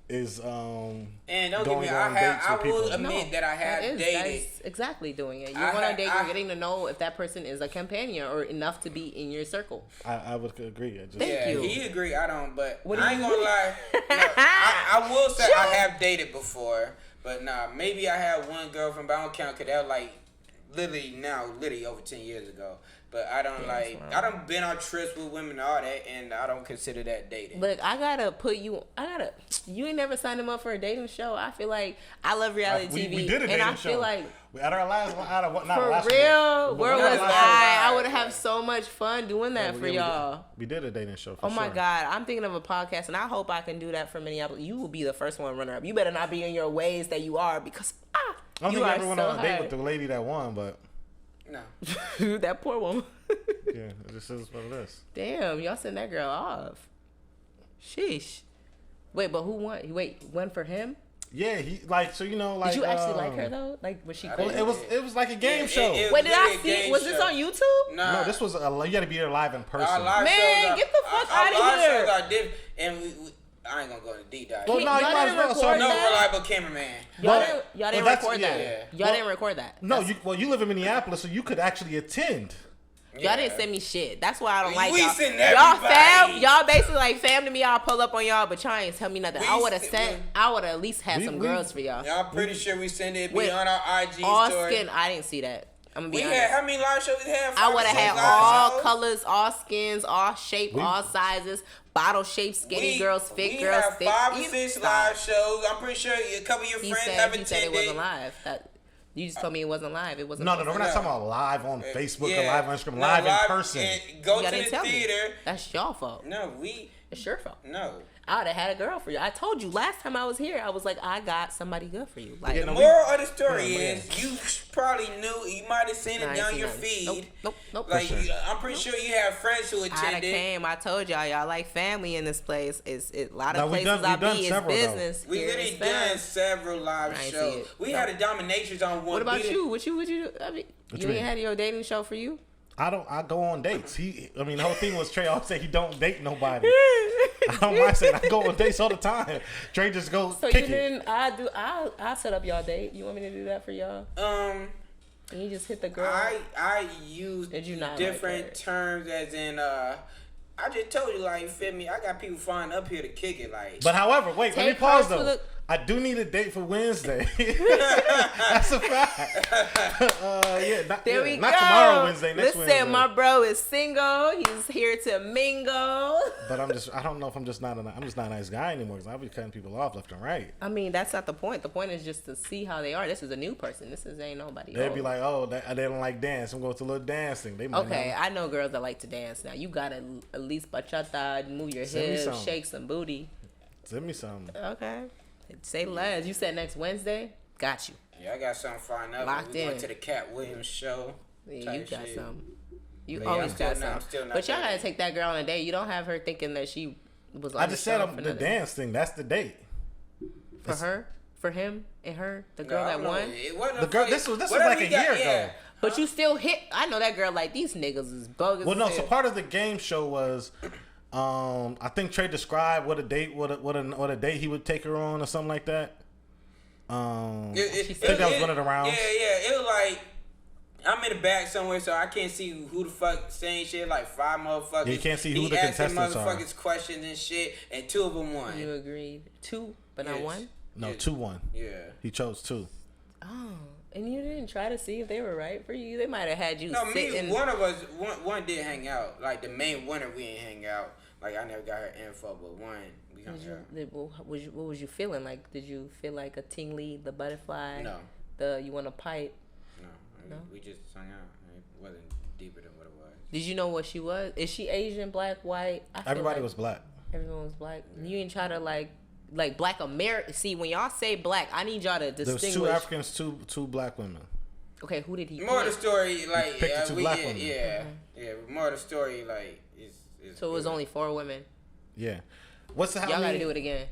S3: is
S2: and don't get me I will admit that I have dated.
S1: That's exactly doing it. You're going on a date, you're getting to know if that person is a companion or enough to be in your circle.
S3: I would agree.
S1: Thank you.
S2: He agree, I don't, but I ain't going to lie. I will say I have dated before, but nah, maybe I had one girlfriend, but I don't count because that was like literally over 10 years ago. But I don't I done been on trips with women and all that, and I don't consider that dating.
S1: Look, you ain't never signed him up for a dating show. I feel like I love reality TV.
S3: We did a dating show.
S1: And I feel like
S3: at our last one,
S1: for real, where was I? I would have so much fun doing that for y'all.
S3: We did a dating show.
S1: Oh my God, I'm thinking of a podcast, and I hope I can do that for Minneapolis. You will be the first one runner up. You better not be in your ways that you are because
S3: I don't think I ever went on a date with the lady that won, but.
S1: No. That poor woman.
S3: Yeah, this is what it is.
S1: Damn, y'all sent that girl off. Sheesh. Wait, but who won? Won for him?
S3: Yeah, he like so you know like.
S1: Did you actually like her though? Like was she cool?
S3: It was like a game show.
S1: Wait, did I see? Was this on YouTube?
S2: Nah.
S3: No, this was you got to be there live in person.
S1: Man, get the fuck out of here.
S2: Shows are different, and I ain't gonna go into deep dive.
S3: Well, no, you might as well. So
S2: no reliable cameraman.
S1: Y'all didn't record that. Yeah. Y'all didn't record that.
S3: No, you live in Minneapolis, so you could actually attend.
S1: Y'all didn't send me shit. That's why I don't like
S2: y'all.
S1: Send everybody. Y'all basically like fam to me. I'll pull up on y'all, but y'all ain't tell me nothing. I would have at least had some girls for y'all.
S2: Y'all pretty sure we send it be on our IG
S1: all
S2: story.
S1: Skin, I didn't see that. I'm gonna be honest.
S2: How many live shows we had?
S1: I would have had all colors, all skins, all shape, all sizes. Bottle shaped, skinny girls, fit girls, thick.
S2: We have 5 or 6 live shows. I'm pretty sure a couple of your friends have attended.
S1: He said it wasn't live. You just told me it wasn't live. It wasn't.
S3: No, we're not talking about live on Facebook or live on Instagram. Live in person.
S2: Go to the theater.
S1: That's your fault.
S2: No,
S1: it's your fault.
S2: No.
S1: I would have had a girl for you. I told you last time I was here, I was like, I got somebody good for you. Like,
S2: the moral of the story is, you probably knew, you might have seen it down your feed.
S1: Nope.
S2: Like, I'm pretty sure you have friends who attended.
S1: I told y'all like family in this place. It's a lot of places I be. It's business.
S2: We literally done several live shows. We had a dominatrix on one.
S1: What about you? What you do? I mean, you ain't had your dating show for you?
S3: I go on dates. The whole thing was Trey always say he don't date nobody. I don't mind saying I go on dates all the time. Trey just goes. So kick you didn't?
S1: I'll set up y'all date. You want me to do that for y'all? And you just hit the girl.
S2: I use different terms as in I just told you, like, you feel me? I got people flying up here to kick it, like.
S3: But however, wait, let me pause though. I do need a date for Wednesday. That's a fact. Not tomorrow, Wednesday. Next Wednesday.
S1: Listen, my bro is single. He's here to mingle.
S3: But I don't know if I'm just not a nice guy anymore, because I'll be cutting people off left and right.
S1: I mean, that's not the point. The point is just to see how they are. This is a new person. Ain't nobody.
S3: They'd be like, oh, they don't like dance. I'm going to a little dancing. They might
S1: I know girls that like to dance. Now you gotta at least bachata, move your hips, shake some booty.
S3: Send me some.
S1: Okay. Say less. You said next Wednesday? Got you.
S2: Yeah, I got something flying up.
S1: Locked in.
S2: Went to the Cat Williams show.
S1: Yeah, you got something. You always got something. But y'all gotta take that girl on a date. You don't have her thinking that she was.
S3: I just said the dance thing. That's the date.
S1: For her, for him, and her, the girl that won.
S3: The girl. This was like a year ago.
S1: But you still hit. I know that girl. Like, these niggas is bogus.
S3: Well, no. So part of the game show was. I think Trey described what a date he would take her on or something like that. I think that was one of the rounds.
S2: Yeah. It was like, I'm in the back somewhere, so I can't see who the fuck saying shit. Like 5 motherfuckers.
S3: You can't see who the contestants are.
S2: Motherfuckers questions and shit, and 2 of them won.
S1: You agreed 2, but not 1.
S3: No, 2 won.
S2: Yeah.
S3: He chose 2.
S1: Oh. And you didn't try to see if they were right for you? They might have had you sitting.
S2: One of us, one did hang out. Like, the main winner, we didn't hang out. Like, I never got her info, but one, we hung out.
S1: What was you feeling? Like, did you feel like a tingly, the butterfly?
S2: No.
S1: You want a pipe?
S2: No. We just hung out. It wasn't deeper than what it was.
S1: Did you know what she was? Is she Asian, black, white?
S3: Everybody was black.
S1: Everyone was black. Yeah. You didn't try to, like black American. See, when y'all say black, I need y'all to distinguish.
S3: There was 2 Africans, 2 black women.
S1: Okay, who did he pick?
S2: More of the story, like,
S3: he picked the 2 black women.
S2: Yeah. More of the story, like,
S1: so it was only 4 women.
S3: Yeah.
S1: Y'all gotta do it again.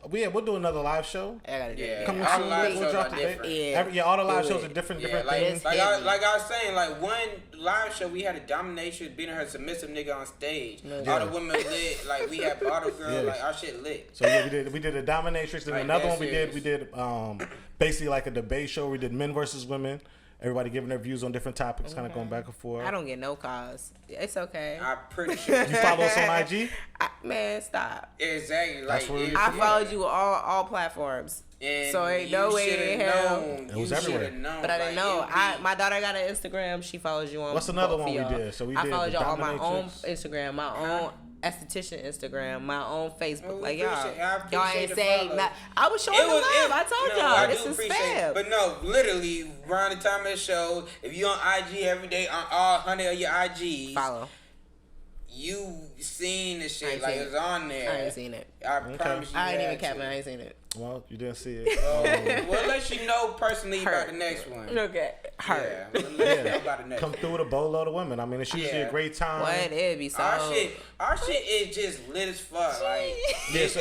S3: We'll do another live show.
S1: I gotta do it.
S3: Come all the live shows are different. All the live shows are different things.
S2: Like I was saying, like, one live show we had a dominatrix beating her submissive nigga on stage. All the women lit. Like, we had all the girls. Like, our shit lit.
S3: So we did a dominatrix. And another one we did basically like a debate show. We did men versus women. Everybody giving their views on different topics, kind of going back and forth.
S1: I don't get no calls. It's okay.
S2: I'm pretty sure.
S3: You follow us on IG?
S1: Man, stop.
S2: Exactly. Like,
S1: I followed you on all platforms.
S2: And
S1: so ain't no way in hell.
S3: It was everywhere.
S1: But I didn't know. My daughter got an Instagram. She follows you on.
S3: What's another one we did? So I
S1: followed y'all on my own Instagram, my own esthetician Instagram, my own Facebook. Like, y'all ain't saying that. I was showing the love. I told y'all. This is fab.
S2: But no, literally, around the time of the show, if you on IG every day, on all 100 of your IGs,
S1: follow.
S2: You seen the shit. Like, it was on there.
S1: I ain't seen it.
S2: I promise you.
S1: I ain't even capping. I ain't seen it.
S3: Well, you didn't see it.
S2: We'll let you know personally about the next one.
S1: Okay.
S2: Yeah, we'll let you know about the next
S3: Come through with a boatload of women. I mean, it's usually a great time.
S1: What? It'd be so.
S2: Our shit is just lit as fuck. Like,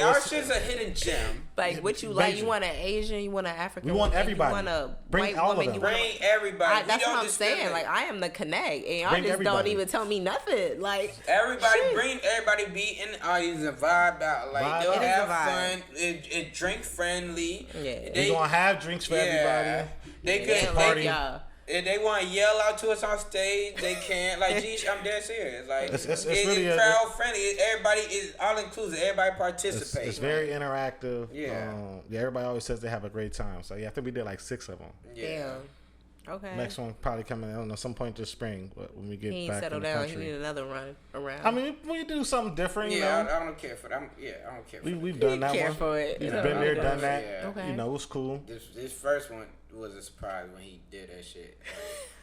S2: our shit's a hidden gem.
S1: Like, what you like? You want an Asian? You want an African?
S3: We want everybody.
S1: You want a
S3: Bring
S1: white
S3: all
S1: woman?
S3: of them.
S2: Bring everybody.
S1: That's what I'm saying. Like, I am the connect, and y'all just don't even tell me nothing. Like,
S2: everybody, bring everybody. Be in the audience and vibe out. Like, they'll have fun. It drink friendly.
S1: Yeah,
S3: they gonna have drinks for everybody.
S2: They could party. If they want to yell out to us on stage, they can. Like, geez, I'm dead serious. Like, it's really crowd friendly. Everybody is all inclusive. Everybody participates.
S3: It's very interactive.
S2: Yeah.
S3: Everybody always says they have a great time. So I think we did like 6 of them.
S1: Yeah. Okay.
S3: Next one probably coming. I don't know, some point this spring, but when we get back in the country.
S1: He need another run around.
S3: I mean, we do something different.
S2: Yeah,
S3: you know?
S2: I don't care for that. I don't care.
S3: We've done that one.
S1: For it.
S3: We've been there, done that.
S1: Yeah. Okay.
S3: You know, it was cool.
S2: This first one was a surprise when he did that shit.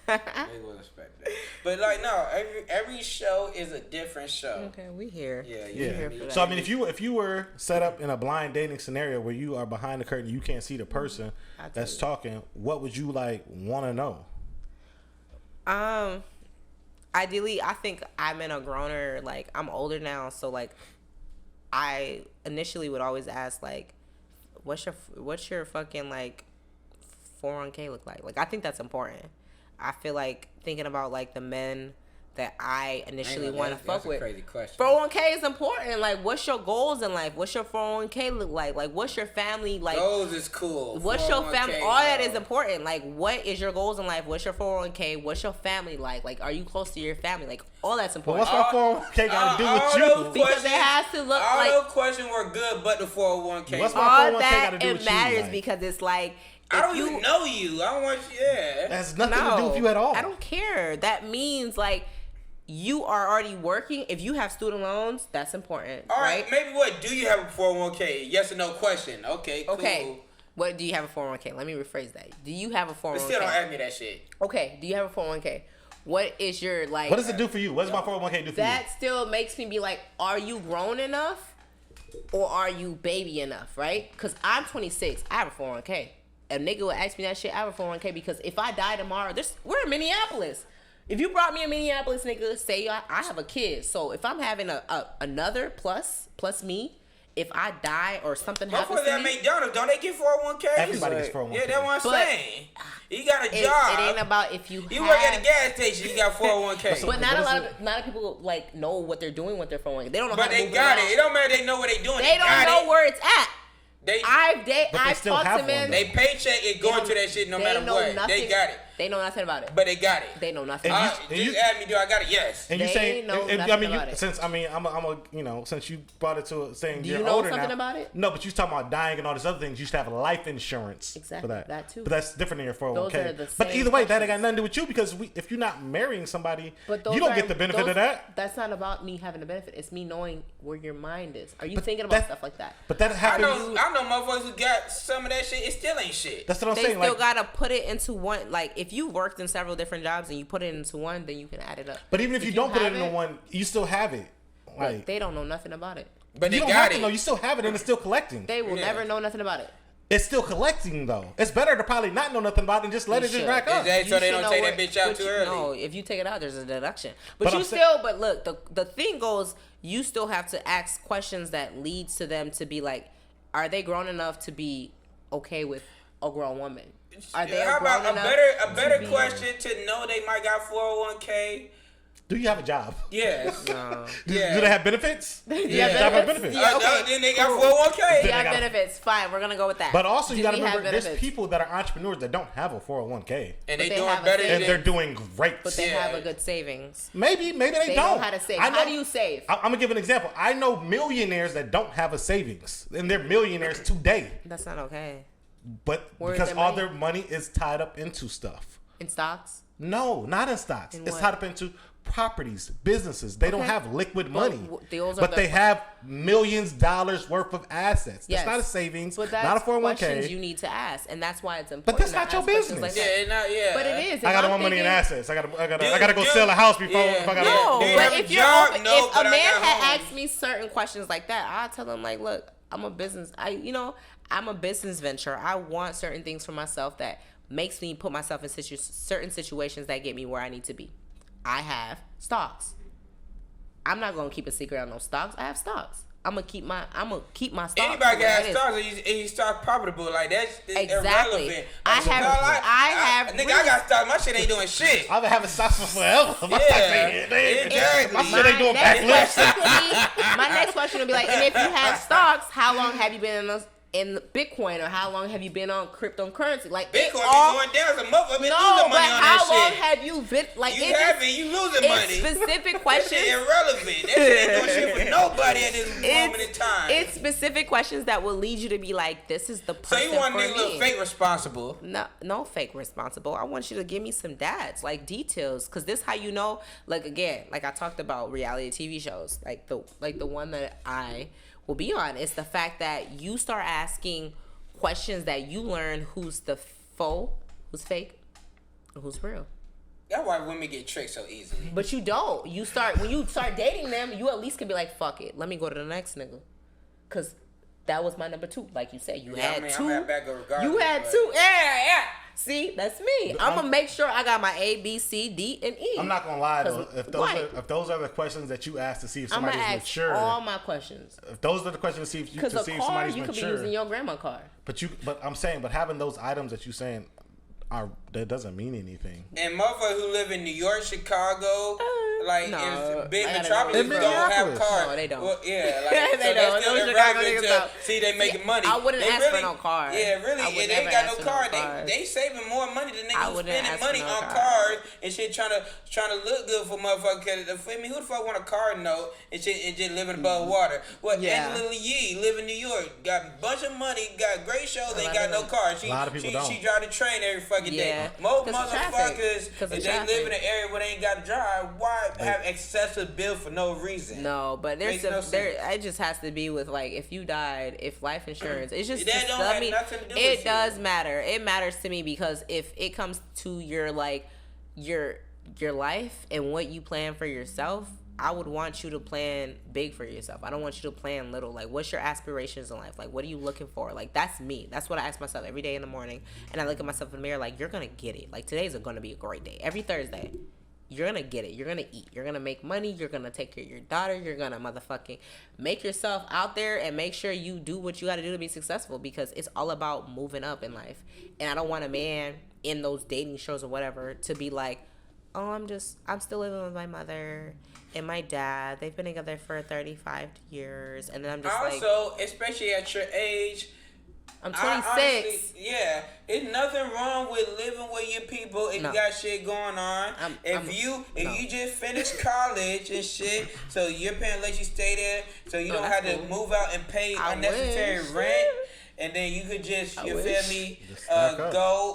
S2: They will expect that. But like, no, every show is a different show.
S1: Okay, we here.
S2: Yeah.
S1: Here for that.
S3: So I mean, if you were set up in a blind dating scenario where you are behind the curtain, you can't see the person that's talking. What would you like want to know?
S1: Ideally, I think I'm in a growner. Like, I'm older now, so like, I initially would always ask like, what's your fucking like 401k look like? Like, I think that's important. I feel like thinking about like the men that I initially want to fuck with.
S2: Crazy question.
S1: 401k is important. Like, what's your goals in life? What's your 401k look like? Like, what's your family like?
S2: Goals is cool.
S1: What's your family? All that is important. Like, what is your goals in life? What's your 401k? What's your family like? Like, are you close to your family? Like, all that's important.
S3: Well, what's my 401k got to do with you?
S1: Because it has to look
S2: all
S1: like.
S2: All those questions were good, but the 401k.
S3: What's my 401k got to do with you?
S1: It matters because it's like.
S2: I don't even know you. I don't want you. Yeah.
S3: That has nothing to do with you at all.
S1: I don't care. That means like. You are already working. If you have student loans, that's important.
S2: All right. Maybe what? Do you have a 401k? Yes or no question. Okay, cool.
S1: Okay. What do you have a 401k? Let me rephrase that. Do you have a 401k?
S2: But still don't ask me that shit.
S1: Okay. Do you have a 401k? What is your like?
S3: What does it do for you? What does my 401k do for you?
S1: That still makes me be like, are you grown enough or are you baby enough, right? Because I'm 26. I have a 401k. A nigga would ask me that shit. I have a 401k because if I die tomorrow, we're in Minneapolis. If you brought me a Minneapolis nigga, say I have a kid. So if I'm having another plus me, if I die or something happens to me.
S2: McDonald's, don't they get 401k?
S3: Everybody gets 401k.
S2: Yeah, that's what I'm saying. You got a job.
S1: It ain't about if you
S2: work at a gas station, you got 401k.
S1: But not a lot of people like know what they're doing with their 401k. They don't know how to move it.
S2: But they got it. It don't matter. They know what they doing.
S1: They don't know where it's at. I've
S3: talked
S1: to men.
S2: They paycheck is going to that shit no matter what.
S1: Nothing,
S2: they got it.
S1: They know nothing about it.
S2: But they got it.
S1: They know nothing.
S2: Just ask me, do I got it? Yes.
S3: And you saying,
S1: know nothing about it.
S3: Since since you brought it to saying
S1: do
S3: you're
S1: you know
S3: older
S1: something
S3: now,
S1: about it?
S3: No, but you talking about dying and all these other things. You should have life insurance
S1: exactly,
S3: for that.
S1: That too.
S3: But that's different than your 401k.
S1: Those are the
S3: but
S1: same
S3: either way,
S1: questions.
S3: that ain't got nothing to do with you because if you're not marrying somebody,
S1: but
S3: you don't get the benefit of that.
S1: That's not about me having the benefit. It's me knowing where your mind is. Are you thinking about stuff like that?
S3: But that happens.
S2: I know motherfuckers who got some of that shit. It still ain't shit.
S3: That's what I'm saying.
S1: They still gotta put it into one. Like if you worked in several different jobs and you put it into one, then you can add it up.
S3: But even if you don't put it into one, you still have it.
S1: Like they don't know nothing about it.
S2: But
S3: you
S2: they
S3: don't
S2: got
S3: have
S2: it.
S3: to know. You still have it and it's still collecting.
S1: They will never know nothing about it.
S3: It's still collecting though. It's better to probably not know nothing about it and just let it just rack up.
S2: So they don't take that bitch out too early.
S1: No, if you take it out, there's a deduction. But look, the thing goes, you still have to ask questions that leads to them to be like, are they grown enough to be okay with a grown woman? Are they
S2: How
S1: grown
S2: about
S1: enough
S2: a better question to know they might got 401k?
S3: Do you have a job?
S2: Yes.
S3: No. Do they have benefits?
S1: Yeah,
S3: benefits.
S2: Yeah, okay. Then they got 401k.
S1: They have benefits. Fine, we're gonna go with that.
S3: But also, you gotta remember, there's people that are entrepreneurs that don't have a 401k,
S2: and they doing better,
S3: and they're doing great.
S1: But they have a good savings.
S3: Maybe they don't.
S1: They know how to save. How do you save?
S3: I'm gonna give an example. I know millionaires that don't have a savings, and they're millionaires today.
S1: That's not okay.
S3: But because all their money is tied up into stuff.
S1: In stocks?
S3: No, not in stocks. It's tied up into properties, businesses. They don't have liquid money, but they have millions of dollars worth of assets. That's not a savings, not a 401k.
S1: Questions you need to ask, and that's why it's important.
S3: But that's not your business.
S1: Like
S2: But it
S1: is.
S3: I got more money in assets. I gotta go sell a house before. If I gotta,
S1: no, but if if a man had asked me certain questions like that, I'd tell him like, look, I'm a business. I'm a business venture. I want certain things for myself that makes me put myself in certain situations that get me where I need to be. I have stocks. I'm not gonna keep a secret on those stocks. I have stocks. I'm gonna keep my stocks.
S2: Anybody can have stocks and you stock profitable. Like that's irrelevant.
S1: I have.
S2: Nigga, I got stocks. My shit ain't doing shit.
S3: I've been having stocks for forever. My
S2: exactly.
S3: My shit ain't doing backflips.
S1: My next question will be like, and if you have stocks, how long have you been in Bitcoin, or how long have you been on cryptocurrency? Like
S2: Bitcoin be going down as a motherfucker. Been losing money on that shit.
S1: How long have you been like?
S2: You losing money.
S1: Specific questions.
S2: That shit irrelevant. That shit ain't doing shit for nobody at this moment in time.
S1: It's specific questions that will lead you to be like, this is the person.
S2: So you want
S1: for
S2: to
S1: me.
S2: look fake responsible?
S1: No fake responsible. I want you to give me some dads, like details, because this how you know. Like again, like I talked about reality TV shows, like the one that I will be on. It's the fact that you start asking questions that you learn who's the faux, who's fake, and who's real.
S2: That's why women get tricked so easily.
S1: But you don't. When you start dating them, you at least can be like, fuck it. Let me go to the next nigga. Because that was my number 2. Like you said, you had 2. You had 2. Yeah. See, that's me. I'm gonna make sure I got my A, B, C, D, and E.
S3: I'm not gonna lie though. If those are the questions that you ask to see if somebody's mature,
S1: I'm gonna ask all my questions.
S3: If those are the questions to see if somebody's mature,
S1: you could be using your grandma's car.
S3: But I'm saying, having those items that you saying that doesn't mean anything.
S2: And motherfuckers who live in New York, Chicago, if big metropolis don't have cars.
S1: No, they don't.
S2: Well, yeah,
S1: they don't.
S2: Still irrelevant to see they making money.
S1: I wouldn't ask for no car.
S2: Yeah, really. If they ain't got no car, they saving more money than they spending money on cars and shit trying to look good for motherfuckers. Who the fuck want a car note and shit and just living above water? Angelina Yee live in New York, got a bunch of money, got great shows, ain't got no car.
S3: A lot of people don't.
S2: She drive the train every fucking day. Most motherfuckers, if they live in an area where they ain't got to drive, why have excessive bill for no reason?
S1: No, but it just has to be with if you died, if life insurance, it's just
S2: that don't have nothing to do with
S1: it does matter. It matters to me because if it comes to your life and what you plan for yourself, I would want you to plan big for yourself. I don't want you to plan little. What's your aspirations in life? What are you looking for? That's me. That's what I ask myself every day in the morning. And I look at myself in the mirror you're going to get it. Today's going to be a great day. Every Thursday, you're going to get it. You're going to eat. You're going to make money. You're going to take care of your daughter. You're going to motherfucking make yourself out there and make sure you do what you got to do to be successful because it's all about moving up in life. And I don't want a man in those dating shows or whatever to be like, oh, I'm still living with my mother and my dad. They've been together for 35 years. And then I'm just
S2: also, especially at your age,
S1: I'm 26.
S2: It's nothing wrong with living with your people if you got shit going on. If you just finished college and shit, so your parents let you stay there, so you don't have to move out and pay unnecessary rent. And then you could just, go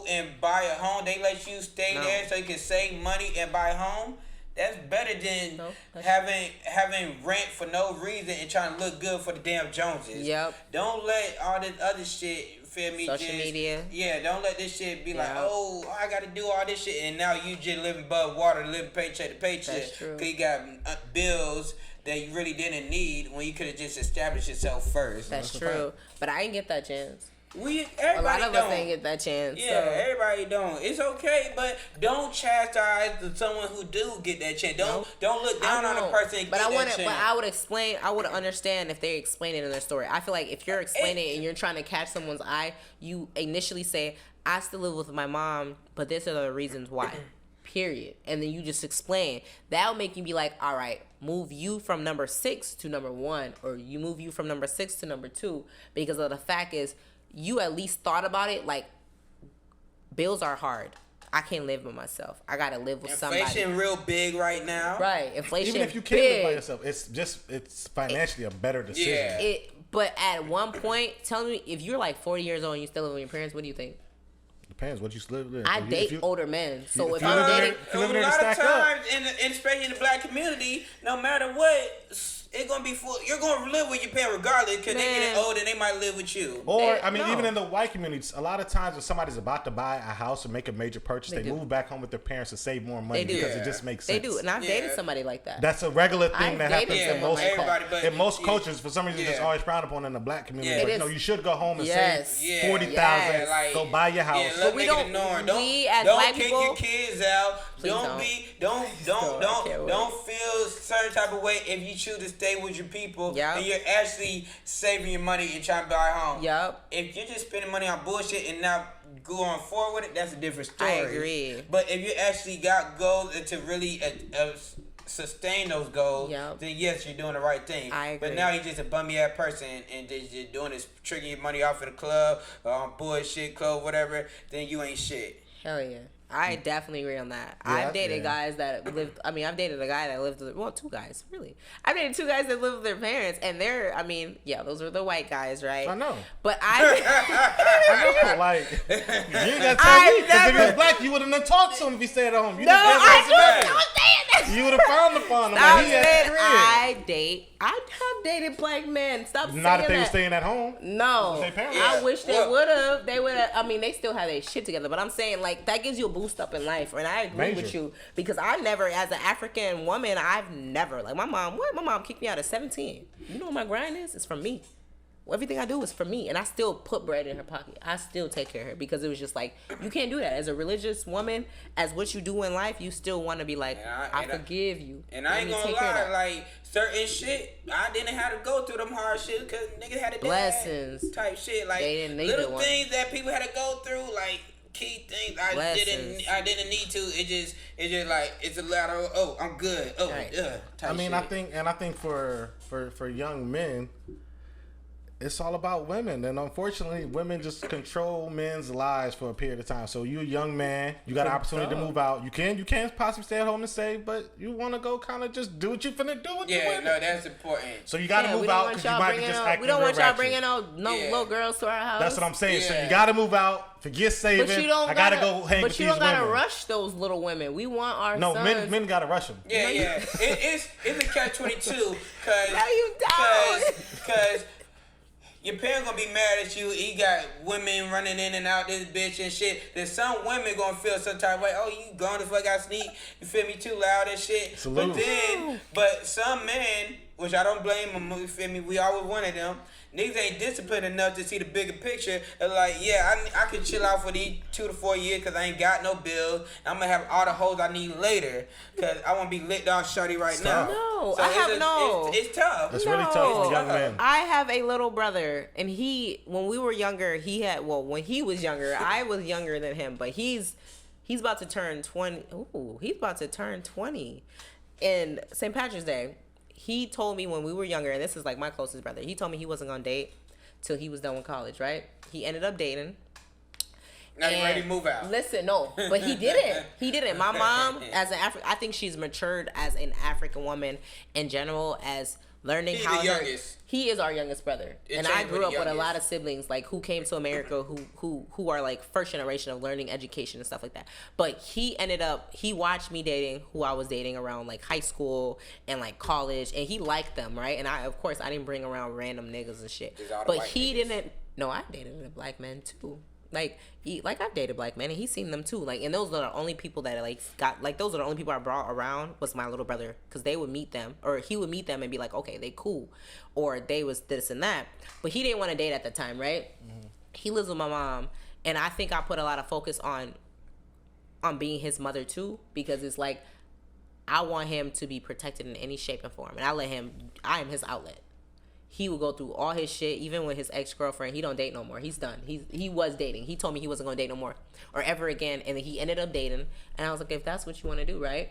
S2: and buy a home. They let you stay there so you can save money and buy a home. That's better than having rent for no reason and trying to look good for the damn Joneses.
S1: Yep.
S2: Don't let all this other shit,
S1: social media.
S2: Yeah, don't let this shit be I got to do all this shit. And now you just living above water, living paycheck to paycheck.
S1: That's true.
S2: Because you got bills that you really didn't need when you could have just established yourself first.
S1: That's true. But I didn't get that chance.
S2: A lot
S1: of us ain't get that chance.
S2: Yeah, everybody don't. It's okay, but don't chastise someone who do get that chance. Don't look down on a person.
S1: But I would explain. I would understand if they explain it in their story. I feel like if you're explaining it and you're trying to catch someone's eye, you initially say, "I still live with my mom, but these are the reasons why." Period. And then you just explain. That'll make you be like, all right, move you from number 6 to number 1, or you move you from number 6 to number 2, because of the fact is, you at least thought about it. Bills are hard. I can't live by myself. I gotta live with somebody.
S2: Inflation real big right now.
S1: Right, inflation.
S3: Even if you can't live by yourself, it's financially a better decision.
S2: Yeah.
S1: But at one point, tell me, if you're 40 years old and you still live with your parents, what do you think?
S3: Depends what you live with.
S1: I date older men, so if
S3: I'm
S1: dating,
S2: a lot of times, especially in the black community, no matter what, it's gonna be full. You're gonna live with your parents regardless, because they getting old and they might live with you.
S3: Or even in the white communities, a lot of times when somebody's about to buy a house or make a major purchase, they move back home with their parents to save more money because it just makes sense.
S1: They do, and I've dated somebody like that.
S3: That's a regular thing that happens in most cultures. For some reason, it's always frowned upon in the black community. But you should go home and save $40,000. Go buy your house.
S2: But we don't. Don't kick your kids out. Don't feel a certain type of way if you choose to stay with your people and you're actually saving your money and trying to buy a home. If you're just spending money on bullshit and not going forward with it, that's a different story.
S1: I agree.
S2: But if you actually got goals to really sustain those goals, then yes, you're doing the right thing.
S1: I agree.
S2: But now you're just a bummy ass person and just doing this, tricking your money off in the club, bullshit club, whatever, then you ain't shit.
S1: Hell yeah. I definitely agree on that. I've dated guys that lived. I've dated a guy that lived with. Well, 2 guys, really. I've dated 2 guys that lived with their parents, and they're. Those were the white guys, right?
S3: I know.
S1: But
S3: I know, you ain't got to tell me, because if he was black, you wouldn't have talked to him if he stayed at home.
S1: I was saying that.
S3: You would have found the fun.
S1: Stop saying I have dated black men. Stop saying that.
S3: Not if they were staying at home.
S1: No. I wish they would have. They would have. I mean, they still have their shit together. But I'm saying, like, that gives you a boost up in life. And I agree with you. Because I never, as an African woman, I've never, like, my mom kicked me out at 17. You know what my grind is? It's from me. Everything I do is for me, and I still put bread in her pocket. I still take care of her because it was just like, you can't do that as a religious woman. As what you do in life, you still want to be like, I forgive you.
S2: And I ain't gonna lie, like certain shit, I didn't have to go through them hard shit because niggas had a
S1: blessings
S2: type shit, like
S1: they didn't need
S2: little things that people had to go through, like key things I didn't need to. It just like it's a lot of I'm good. Type shit.
S3: I think for young men, it's all about women, and unfortunately, women just control men's lives for a period of time. So you're a young man, you got an opportunity to move out. You can possibly stay at home and save, but you want to go kind of just do what you finna do with the women.
S2: No, that's important.
S3: So you got to move out because you might be just acting.
S1: We don't want y'all bringing little girls to our house.
S3: That's what I'm saying. Yeah. So you got to move out, forget saving. But you don't gotta go hang with these women. But you don't gotta
S1: rush those little women. We want our sons.
S3: No, men gotta rush them.
S2: Yeah. It's a catch-22 because your parents gonna be mad at you. He got women running in and out this bitch and shit. There's some women gonna feel some type of way. Oh, you gone the fuck out sneak. You feel me? Too loud and shit.
S3: Salute.
S2: But some men, which I don't blame them, you feel me? We always one of them. Niggas ain't disciplined enough to see the bigger picture. They're like, I can chill out for these 2 to 4 years because I ain't got no bills. I'm going to have all the hoes I need later because I want to be lit down shorty now.
S1: No,
S2: so it's tough.
S3: It's really tough for young men.
S1: I have a little brother, and when we were younger, when he was younger, I was younger than him, but he's about to turn 20. Ooh, he's about to turn 20 in St. Patrick's Day. He told me when we were younger, and this is like my closest brother, he told me he wasn't going to date till he was done with college, right? He ended up dating.
S2: Now you ready to move out.
S1: Listen, no, but he didn't. He didn't. My mom, as an I think she's matured as an African woman in general, as learning
S2: He's
S1: how
S2: the youngest.
S1: He is our youngest brother, and I grew up with a lot of siblings like who came to America who are like first generation of learning education and stuff like that. But he watched me dating who I was dating around like high school and like college, and he liked them, right? And I didn't bring around random niggas and shit. But he didn't. No, I dated a black man too. I've dated black men, and he's seen them too. Like, and those are the only people that those are the only people I brought around was my little brother, because they would meet them, or he would meet them and be like, okay, they cool, or they was this and that. But he didn't want to date at the time, right? Mm-hmm. He lives with my mom, and I think I put a lot of focus on being his mother too, because it's like I want him to be protected in any shape and form, and I am his outlet. He would go through all his shit, even with his ex-girlfriend. He don't date no more. He's done. He was dating. He told me he wasn't going to date no more or ever again. And then he ended up dating. And I was like, if that's what you want to do, right?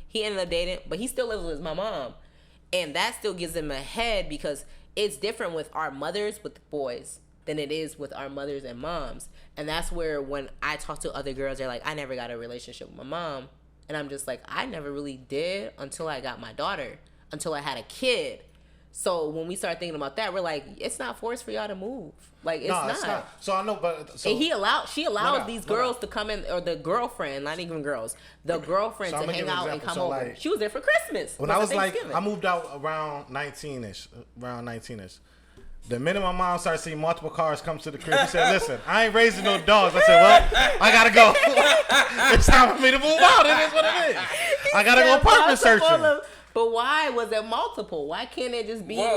S1: He ended up dating, but he still lives with my mom. And that still gives him a head, because it's different with our mothers with the boys than it is with our mothers and moms. And that's where when I talk to other girls, they're like, I never got a relationship with my mom. And I'm just like, I never really did until I got my daughter, until I had a kid. So when we start thinking about that, we're like, it's not forced for y'all to move. Like, it's not.
S3: So I know, but
S1: and she allows these girls to come in, or the girlfriend, not even girls, the girlfriend to hang out and come over. Like, she was there for Christmas.
S3: When I was like, I moved out around 19-ish. The minute my mom started seeing multiple cars come to the crib, she said, listen, I ain't raising no dogs. I said, well, I gotta go. It's time for me to move out. It is what it is. I gotta go apartment searching.
S1: But why was it multiple? Why can't it just be
S2: He 19.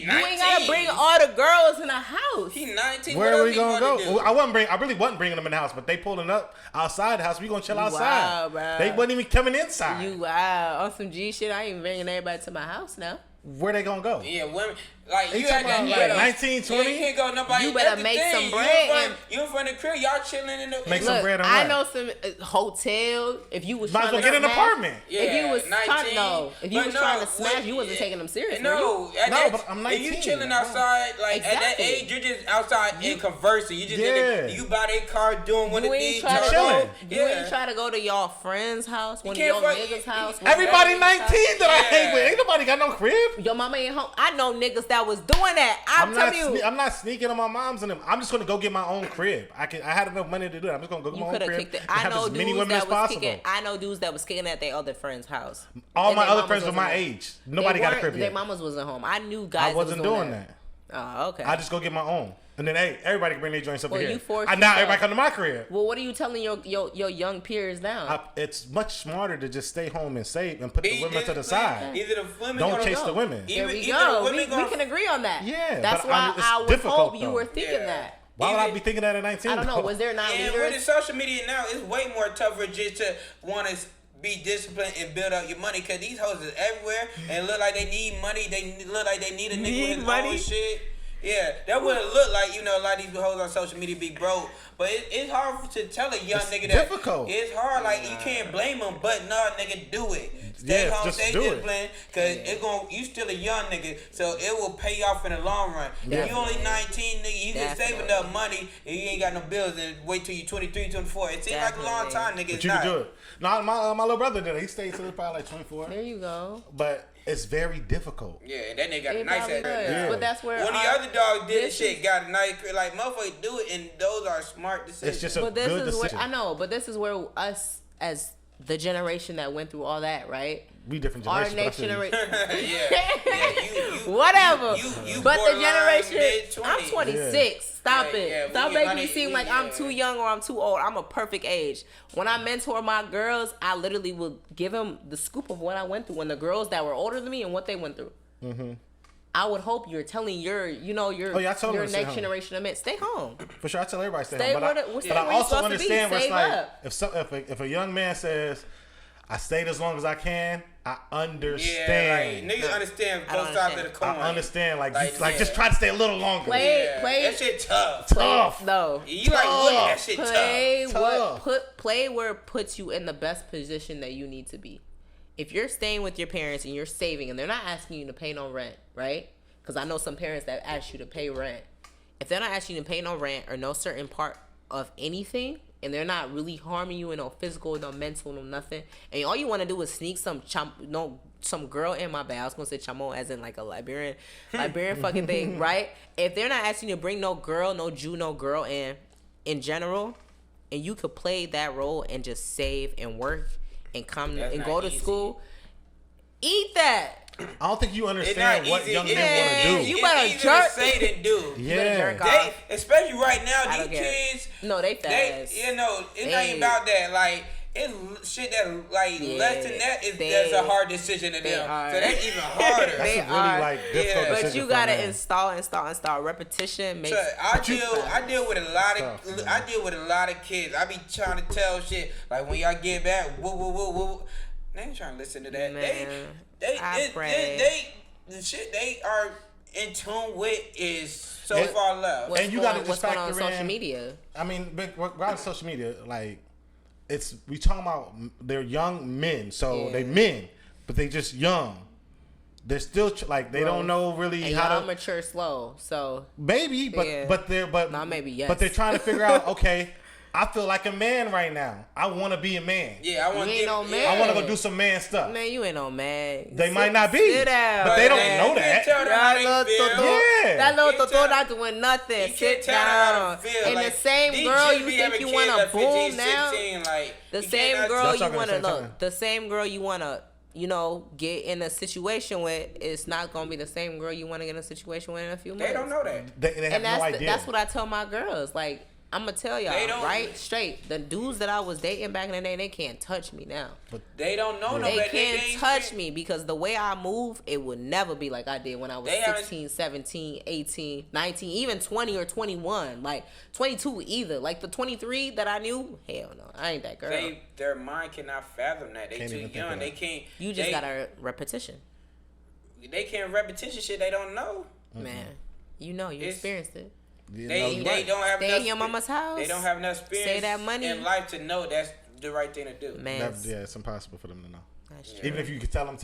S1: You ain't gotta bring all the girls in the house.
S2: He 19.
S3: Where are we gonna go? I really wasn't bringing them in the house, but they pulling up outside the house. We gonna chill outside.
S1: Wow, bro.
S3: They wasn't even coming inside.
S1: You wow on some G shit. I ain't bringing everybody to my house now.
S3: Where they gonna go?
S2: Yeah, women. Like, you
S3: at that, like 19, 20?
S2: You can't go nobody.
S1: You better make some bread.
S2: You in front of the crib, y'all chilling in the...
S3: Make some bread on
S1: I know some hotel. If you was trying to
S3: get an apartment.
S2: Yeah,
S1: if you was trying to smash, you wasn't taking them serious.
S2: But
S3: I'm 19.
S2: If you chilling outside, like at that age, you're just outside and conversing. You just you buy their car doing what it needs.
S1: You ain't try to go to y'all friend's house, one of your niggas' house.
S3: Everybody 19 that I hang with. Ain't nobody got no crib.
S1: Your mama ain't home. I know niggas that that was doing that. I'm telling you.
S3: I'm not sneaking on my mom's and them. I'm just gonna go get my own crib. I had enough money to do it. I'm just gonna go get my own crib.
S1: I know dudes that was kicking at their other friend's house.
S3: All my other friends were my age. Nobody got a crib yet.
S1: Their mamas wasn't home. I knew guys.
S3: I wasn't doing that.
S1: Oh, okay.
S3: I just go get my own. And then, hey, everybody can bring their joints over here.
S1: And
S3: now everybody come to my crib.
S1: Well, what are you telling your young peers now?
S3: It's much smarter to just stay home and save and put the women to the side.
S2: Either the women
S3: don't chase the women.
S1: There we go. We can agree on that.
S3: Yeah.
S1: That's why I would hope you were thinking that.
S3: Why would I be thinking that at 19?
S1: I don't know. Was there not leaders?
S2: And with the social media now, it's way more tougher just to want to be disciplined and build up your money, because these hoes is everywhere and look like they need money. They look like they need a nigga with his own shit. Yeah, that wouldn't look like, a lot of these hoes on social media be broke. But it's hard to tell a young nigga that.
S3: Difficult.
S2: It's hard, like, you can't blame them, but no, nigga, do it. Stay home, stay disciplined, because you still a young nigga, so it will pay off in the long run. If you only 19, nigga, you can save enough money and you ain't got no bills and wait till you 23, 24. It seems like a long time, nigga.
S3: But you can do it. No, my little brother did it. He stayed till probably like 24.
S1: There you go.
S3: But it's very difficult.
S2: Yeah, and that nigga got a nice ass.
S1: Yeah. But that's where
S2: one of the other dogs did this shit, got a nice, like, motherfuckers do it, and those are smart decisions.
S3: It's just a good decision.
S1: I know, but this is where us, as the generation that went through all that, right?
S3: We different generations.
S1: Our next generation.
S2: You
S1: whatever.
S2: You
S1: but the generation, I'm 26.
S2: Yeah.
S1: Stop it. Stop making me seem like I'm too young or I'm too old. I'm a perfect age. When I mentor my girls, I literally will give them the scoop of what I went through. When the girls that were older than me and what they went through. Mm-hmm. I would hope you're telling your next generation of men, stay home.
S3: For sure, I tell everybody stay home. But I also understand what's like, if a young man says, I stayed as long as I can, I understand.
S2: Yeah, like, niggas understand both sides of the coin.
S3: I understand, just try to stay a little longer.
S1: Play.
S2: That shit tough.
S3: Tough.
S1: No.
S2: You like looking that shit tough.
S1: Play where it puts you in the best position that you need to be. If you're staying with your parents and you're saving and they're not asking you to pay no rent, right? Because I know some parents that ask you to pay rent. If they're not asking you to pay no rent or no certain part of anything, and they're not really harming you in no physical, no mental, no nothing, and all you want to do is sneak some girl in my bag. I was gonna say chamo as in like a Liberian fucking thing, right? If they're not asking you to bring no girl, no Jew, no girl in general, and you could play that role and just save and work and come and go to school, eat that.
S3: I don't think you understand what young men want to do.
S2: You better jerk. Say than do.
S3: Yeah.
S2: Especially right now, these kids.
S1: No, they fast.
S2: It ain't about that. Like, it's shit that, like, less than that that's a hard decision to them. So that's even harder.
S3: That's a really, like, difficult decision.
S1: But you gotta install repetition.
S2: So I deal with a lot of kids. I be trying to tell shit like, when y'all get back, woo. They ain't trying to listen to that.
S1: Man,
S2: the shit they are in tune with is so far left.
S3: And you gotta just factor
S1: on social media.
S3: I mean, regardless of social media, like, we talking about they're young men, so they men, but they just young. They're still they don't know really how to
S1: mature slow. So
S3: maybe, but they're trying to figure out. Okay, I feel like a man right now. I want to be a man.
S2: Yeah, I want to
S1: no man.
S3: I want to go do some man stuff.
S1: Man, you ain't no man.
S3: They might not be, but they don't know that.
S1: That little toto not doing nothing. Sit down. And the same girl you think you want to boom now. The same girl you want to look. The same girl you want to, get in a situation with, it's not gonna be the same girl you want to get in a situation with in a few months.
S2: They don't know that.
S3: They have no idea.
S1: That's what I tell my girls. Like, I'm gonna tell y'all right straight. The dudes that I was dating back in the day, they can't touch me now.
S2: But they don't know.
S1: They can't touch me because the way I move, it would never be like I did when I was 16, 17, 18, 19, even 20 or 21. Like 22 either. Like the 23 that I knew, hell no, I ain't that girl.
S2: Their mind cannot fathom that. They too young. They can't.
S1: You just got a repetition.
S2: They can't repetition shit they don't know.
S1: Man, you experienced it.
S2: They don't have
S1: enough in your mama's house.
S2: They don't have enough experience in life to know that's the right thing to do.
S1: Man,
S3: it's impossible for them to know.
S1: That's true.
S3: Even if you could tell them.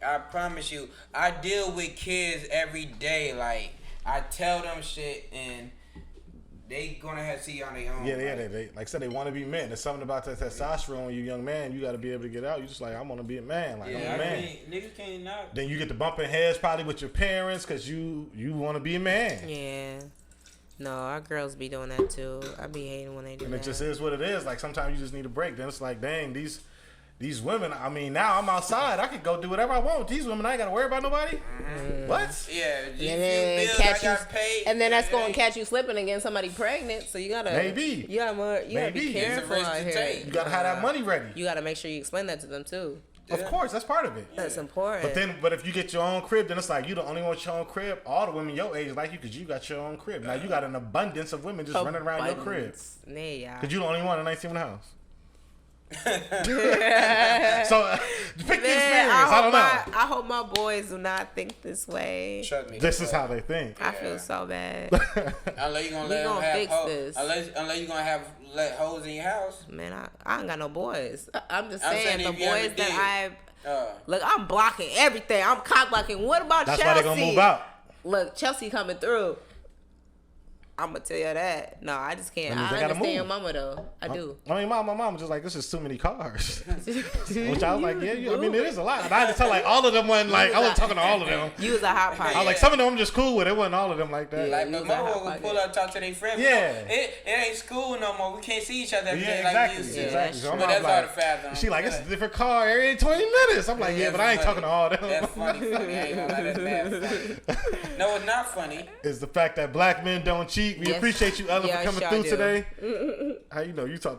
S2: I promise you, I deal with kids every day. Like, I tell them shit and they gonna have to see on their own.
S3: Yeah, they like I said, they want to be men. There's something about that testosterone when you're a young man. You got to be able to get out. You just like, I want to be a man. Like, I'm a man.
S2: Niggas can't not.
S3: Then you get the bumping heads probably with your parents because you want to be a man.
S1: Yeah. No, our girls be doing that too. I be hating when they do that.
S3: And it just is what it is. Like sometimes you just need a break. Then it's like, dang, these women, I mean, now I'm outside. I could go do whatever I want. These women, I ain't got to worry about nobody. What?
S2: Yeah.
S1: And then catch you, and then that's going to catch you slipping and getting somebody pregnant. So you got to.
S3: Maybe.
S1: You got to be careful out here.
S3: You got to have that money ready.
S1: You got to make sure you explain that to them too.
S3: Of course, that's part of it.
S1: That's important.
S3: But if you get your own crib, then it's like you the only one with your own crib. All the women your age like you because you got your own crib. Now you got an abundance of women just running around your crib.
S1: Yeah.
S3: Because you the only one that ain't seen the house. So pick the experience. I don't know.
S1: I hope my boys do not think this way.
S2: Trust me.
S3: This is how they think.
S1: I feel so bad.
S2: Unless you gonna let them have hoes. Unless you gonna let hoes in your house.
S1: Man, I ain't got no boys. I'm just saying the boys that look, I'm blocking everything. I'm cock blocking. What about Chelsea?
S3: That's why they gonna move out.
S1: Look, Chelsea coming through. I'm gonna tell you that. No, I just can't. I understand your mama though. I do.
S3: I mean, my mom was just like, this is too many cars. Which I was like, yeah, I mean, it is a lot. And I had to tell like all of them wasn't like, I wasn't talking to all of them.
S1: You was a hot pot.
S3: I was like, some of them I'm just cool with. It wasn't all of them like that.
S2: Yeah, like, but mama will pull up, talk to their friends.
S3: Yeah.
S2: It ain't school no more. We can't see each other every day
S3: exactly.
S2: like you
S3: Yeah, exactly. So
S2: but that's all the fathom.
S3: She like, it's a different car every 20 minutes. I'm like, but I ain't talking to all them.
S2: That's funny. I ain't gonna lie, that's bad funny. No, it's not funny.
S3: It's the fact that black men don't cheat. We appreciate you, Ella, for coming through today. How you know? You talked